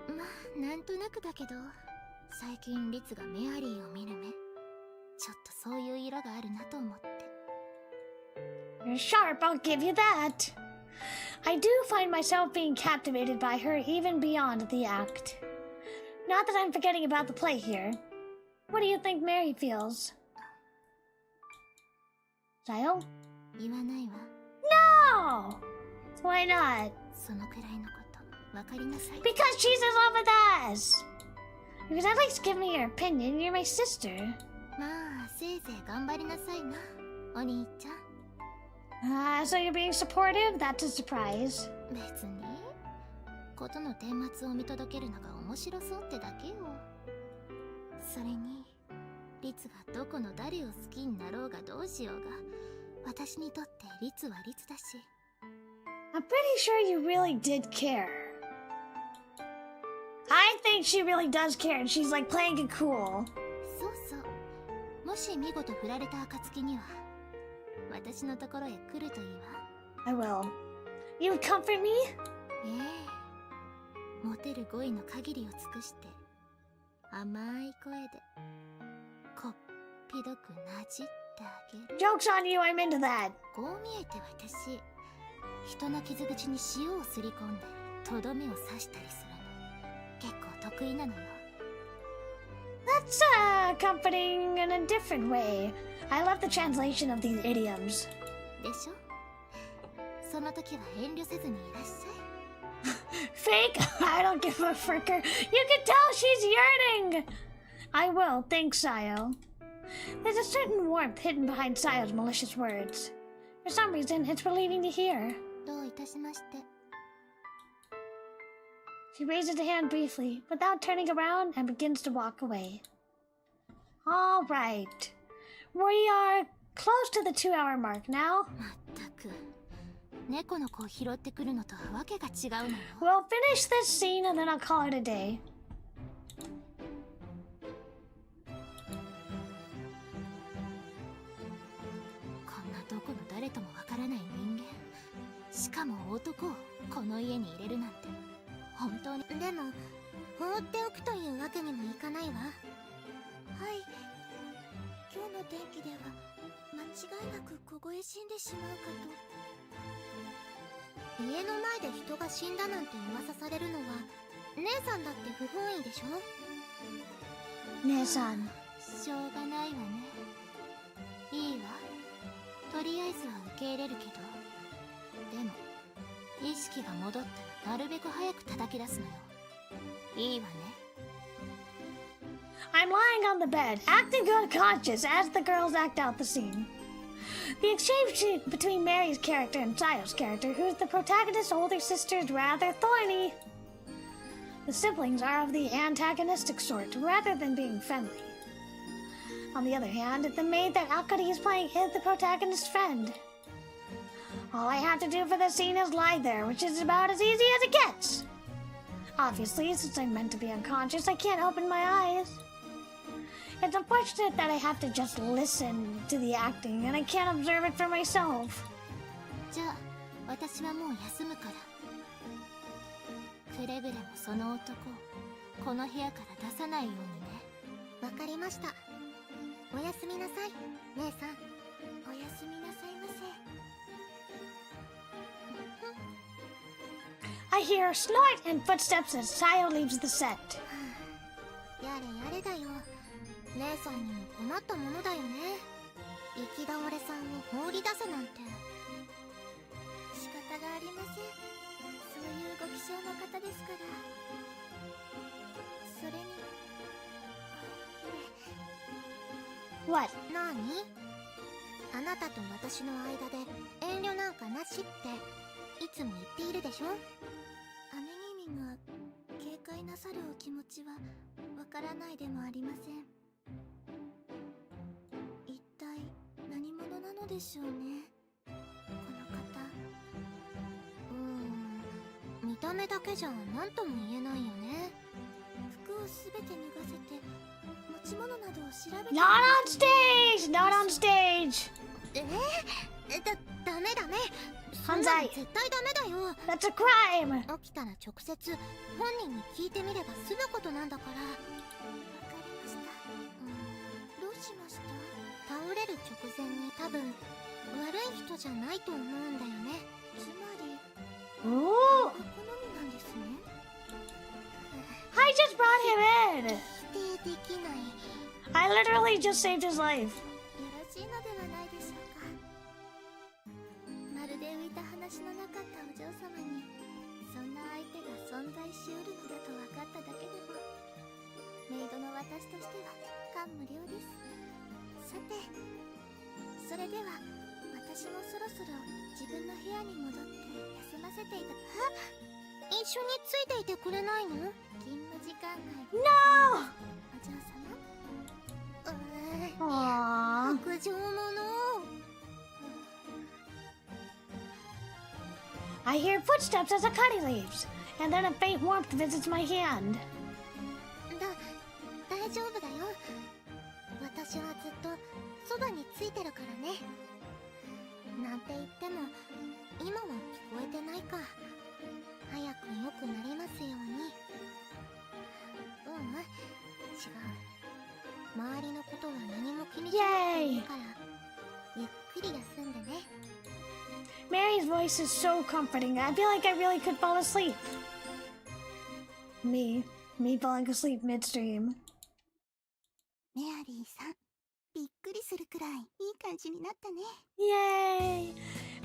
まあ、なんとなくだけど、最近リツがメアリーを見る目、ちょっとそういう色があるなと思って。You're sharp, I'll give you that. I do find myself being captivated by her even beyond the act. Not that I'm forgetting about the play here. What do you think Mary feels? Sayo? 言わないわ。No! Why not? そのくらいのことわかりなさい。 Because she's in love with us! You could at least give me your opinion, you're my sister. まあ、せいぜい頑張りなさいな、お兄ちゃん。So you're being supportive? That's a surprise. 別にことの顛末を見届けるのが面白そうってだけよ。それにリツがどこの誰を好きになろうがどうしようが、私にとってリツはリツだし。 I'm pretty sure you really did care. I think she really does care and she's like playing it cool. そうそう、もし見事振られた暁には私のところへ来るといいわ。 I will. You would comfort me? ええ、モテる語彙の限りを尽くして甘い声でこっぴどくなじってあげる。 Joke's on you, I'm into that. こう見えて私、人の傷口に塩をすり込んでとどめを刺したりするの結構得意なのよ。 That's comforting in a different way. I love the translation of these idioms. でしょ？その時は遠慮せずにいらっしゃい。 Fake? I don't give a fricker. You can tell she's yearning. I will, thanks, Sayo. There's a certain warmth hidden behind Sayo's malicious words. For some reason, it's relieving to hear. どういたしまして。 She raises a hand briefly, without turning around, and begins to walk away. All right. We are close to the 2-hour mark now. まったく猫の子を拾ってくるのとはわけが違うのよ。 We'll finish this scene and then I'll call it a day. こんなどこの誰ともわからない人間、しかも男をこの家に入れるなんて本当に。でも放っておくというわけにもいかないわ。はい、今日の天気では間違いなく凍え死んでしまうかと。家の前で人が死んだなんて噂されるのは姉さんだって不本意でしょ。姉さん。しょうがないわね。いいわ、とりあえずは受け入れるけど、でも意識が戻ったらなるべく早く叩き出すのよ。いいわね。 I'm lying on the bed, acting unconscious as the girls act out the scene. The exchange between Mary's character and Sayo's character, who's the protagonist's older sister, is rather thorny. The siblings are of the antagonistic sort, rather than being friendly. On the other hand, the maid that Akari is playing is the protagonist's friend. All I have to do for this scene is lie there, which is about as easy as it gets. Obviously, since I'm meant to be unconscious, I can't open my eyes. It's unfortunate that I have to just listen to the acting and I can't observe it for myself. じゃあ私はもう休むから。くれぐれもその男をこの部屋から出さないようにね。わかりました。おやすみなさい、姉さん。おやすみなさいませ。I hear a snort and footsteps as Sayo leaves the set. やれやれだよ。姉さんにも困ったものだよね。行き倒れさんを放り出せなんて。仕方がありません。そういうご気性の方ですから。それにWhat? なに？あなたと私の間で遠慮なんかなしっていつも言っているでしょ。姉君が警戒なさるお気持ちはわからないでもありません。一体何者なのでしょうね、この方。見た目だけじゃ何とも言えないよね。服をすべて脱がせて持ち物などを調べて。 Not on stage! Not on stage! ダメダメ。犯罪。絶対ダメだよ。 That's a crime! 起きたら直接本人に聞いてみれば済むことなんだから。わかりました。どうしました？倒れる直前に多分悪い人じゃないと思うんだよね。つまり Ooh! お好みなんですね。I just brought him in! 否定できない。 I literally just saved his life. よろしいのではないでしょうか。まるで浮いた話のなかったお嬢様にそんな相手が存在しうるのだと分かっただけでもメイドの私としては感無量です。さて、それでは私もそろそろ自分の部屋に戻って休ませていた。一緒についていてくれないの？勤務時間内で。 No! お嬢様。Aww. 白状者。I hear footsteps as a cutty leaves, and then a faint warmth visits my hand. 大丈夫だよ。私はずっとそばについてるからね。なんて言っても今は聞こえてないか。早く良くなりますように。違う。周りのことは何も気にしなくていいからゆっくり休んでね。 Mary's voice is so comforting. I feel like I really could fall asleep. Me falling asleep midstream. メアリーさん、びっくりするくらいいい感じになったね。 Yay!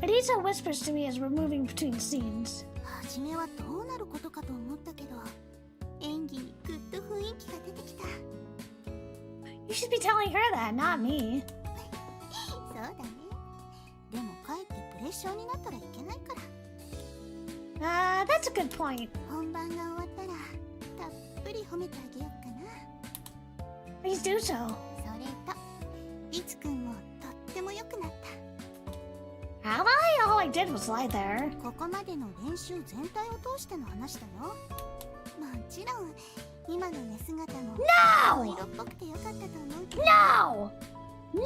Adisa whispers to me as we're moving between scenes. 初めはどうなることかと思ったけど、演技にぐっと雰囲気が出てきた。 You should be telling her that, not me. そうだね。でもかえってプレッシャーになったらいけないから。That's a good point. 本番が終わったらたっぷり褒めてあげようかな。 Please do so. それといつくんもとっても良くなった。 Have I? All I did was lie there. ここまでの練習全体を通しての話だよ。もちろん今の寝姿も No! 色っぽくてよかったと思うけど。 No! No! No!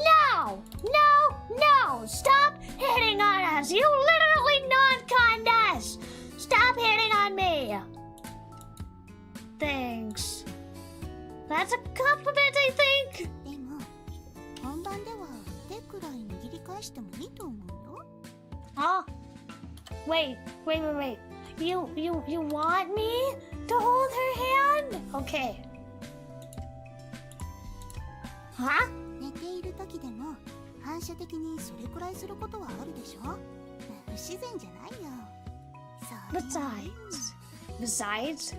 No! Stop hitting on us! You literally non-conned us! Stop hitting on me! Thanks. That's a compliment, I think! でも本番では手くらい握り返してもいいと思うよ。 Huh? Wait. You want me to hold her hand? Okay. Huh? 寝ている時でも反射的にそれくらいすることはあるでしょ。不自然じゃないよ。Besides,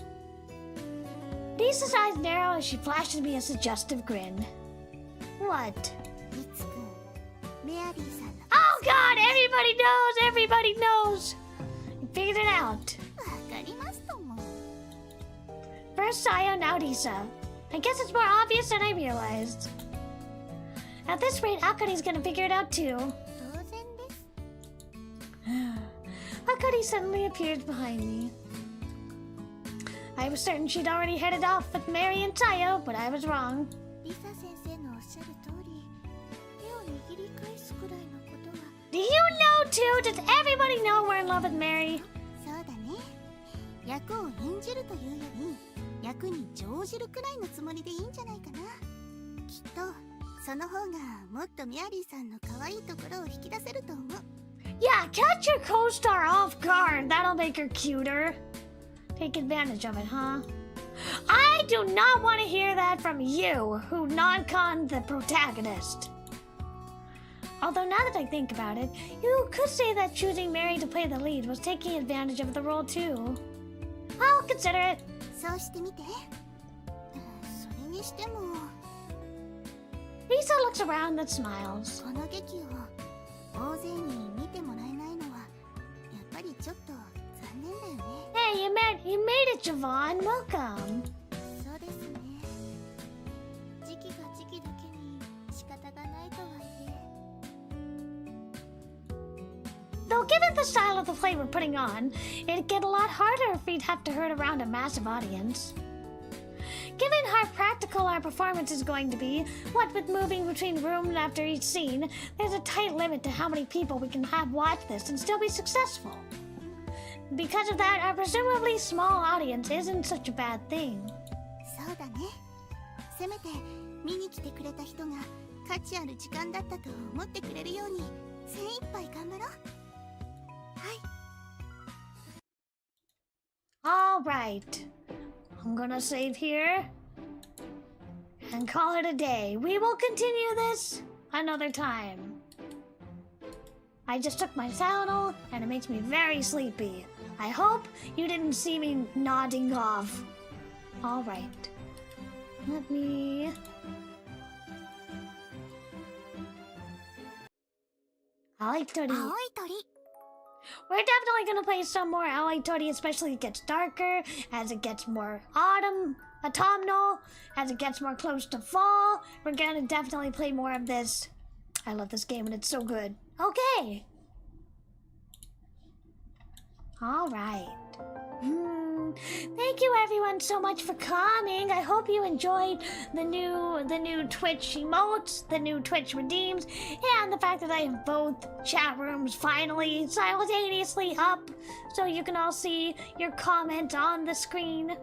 Lisa's eyes narrow as she flashes me a suggestive grin. What? いつくん、メアリーさんの。 Oh God! Everybody knows! You figured it out. わかりますとも。 First Sayo, now Lisa. I guess it's more obvious than I realized. At this rate, Akari's gonna figure it out too. 当然です。 Akari suddenly appears behind me. I was certain she'd already headed off with Mary and Sayo, but I was wrong. リサ先生のおっしゃる通り、手を握り返すくらいのことは。 Do you know too? Does everybody know we're in love with Mary? そうだね。役を演じるというより役に乗じるくらいのつもりでいいんじゃないかな。きっとその方がもっとメアリーさんの可愛いところを引き出せると思う。Yeah, catch your co-star off guard. That'll make her cuter. Take advantage of it, huh? I do not want to hear that from you, who non-con the protagonist. Although now that I think about it, you could say that choosing Mary to play the lead was taking advantage of the role too. I'll consider it. そうしてみて。それにしても Lisa looks around and smiles. この劇を大勢に見てもらえないのはやっぱりちょっと残念だよね。Hey, you made it, Javon. Welcome. そうですね。時期が時期だけに仕方がないとはいえ。Though given the style of the play we're putting on, it'd get a lot harder if we'd have to herd around a massive audience. Given how practical our performance is going to be, what with moving between rooms after each scene, there's a tight limit to how many people we can have watch this and still be successful. Because of that, our presumably small audience isn't such a bad thing. そうだね。せめて見に来てくれた人が価値ある時間だったと思ってくれるように精一杯頑張ろう。All right. I'm gonna save here and call it a day. We will continue this another time. I just took my Tylenol and it makes me very sleepy. I hope you didn't see me nodding off. All right. Let me... Aoi Tori. Aoi Tori. We're definitely gonna play some more Aoi Tori, especially as it gets darker, as it gets more autumnal, as it gets more close to fall. We're gonna definitely play more of this. I love this game and it's so good. Okay. All right. Thank you everyone so much for coming. I hope you enjoyed the new Twitch emotes, the new Twitch redeems, and the fact that I have both chat rooms finally simultaneously up, so you can all see your comment on the screen.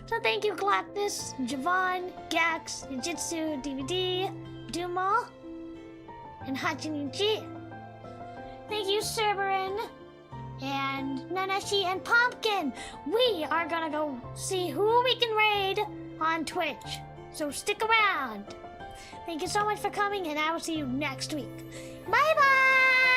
So thank you Galactus, Javon, Gax, Jujitsu, DVD, Dumo, and Hachinichi. Thank you Cerberin, and Nanashi and Pumpkin. We are gonna go see who we can raid on Twitch, so stick around. Thank you so much for coming, and I will see you next week. Bye bye.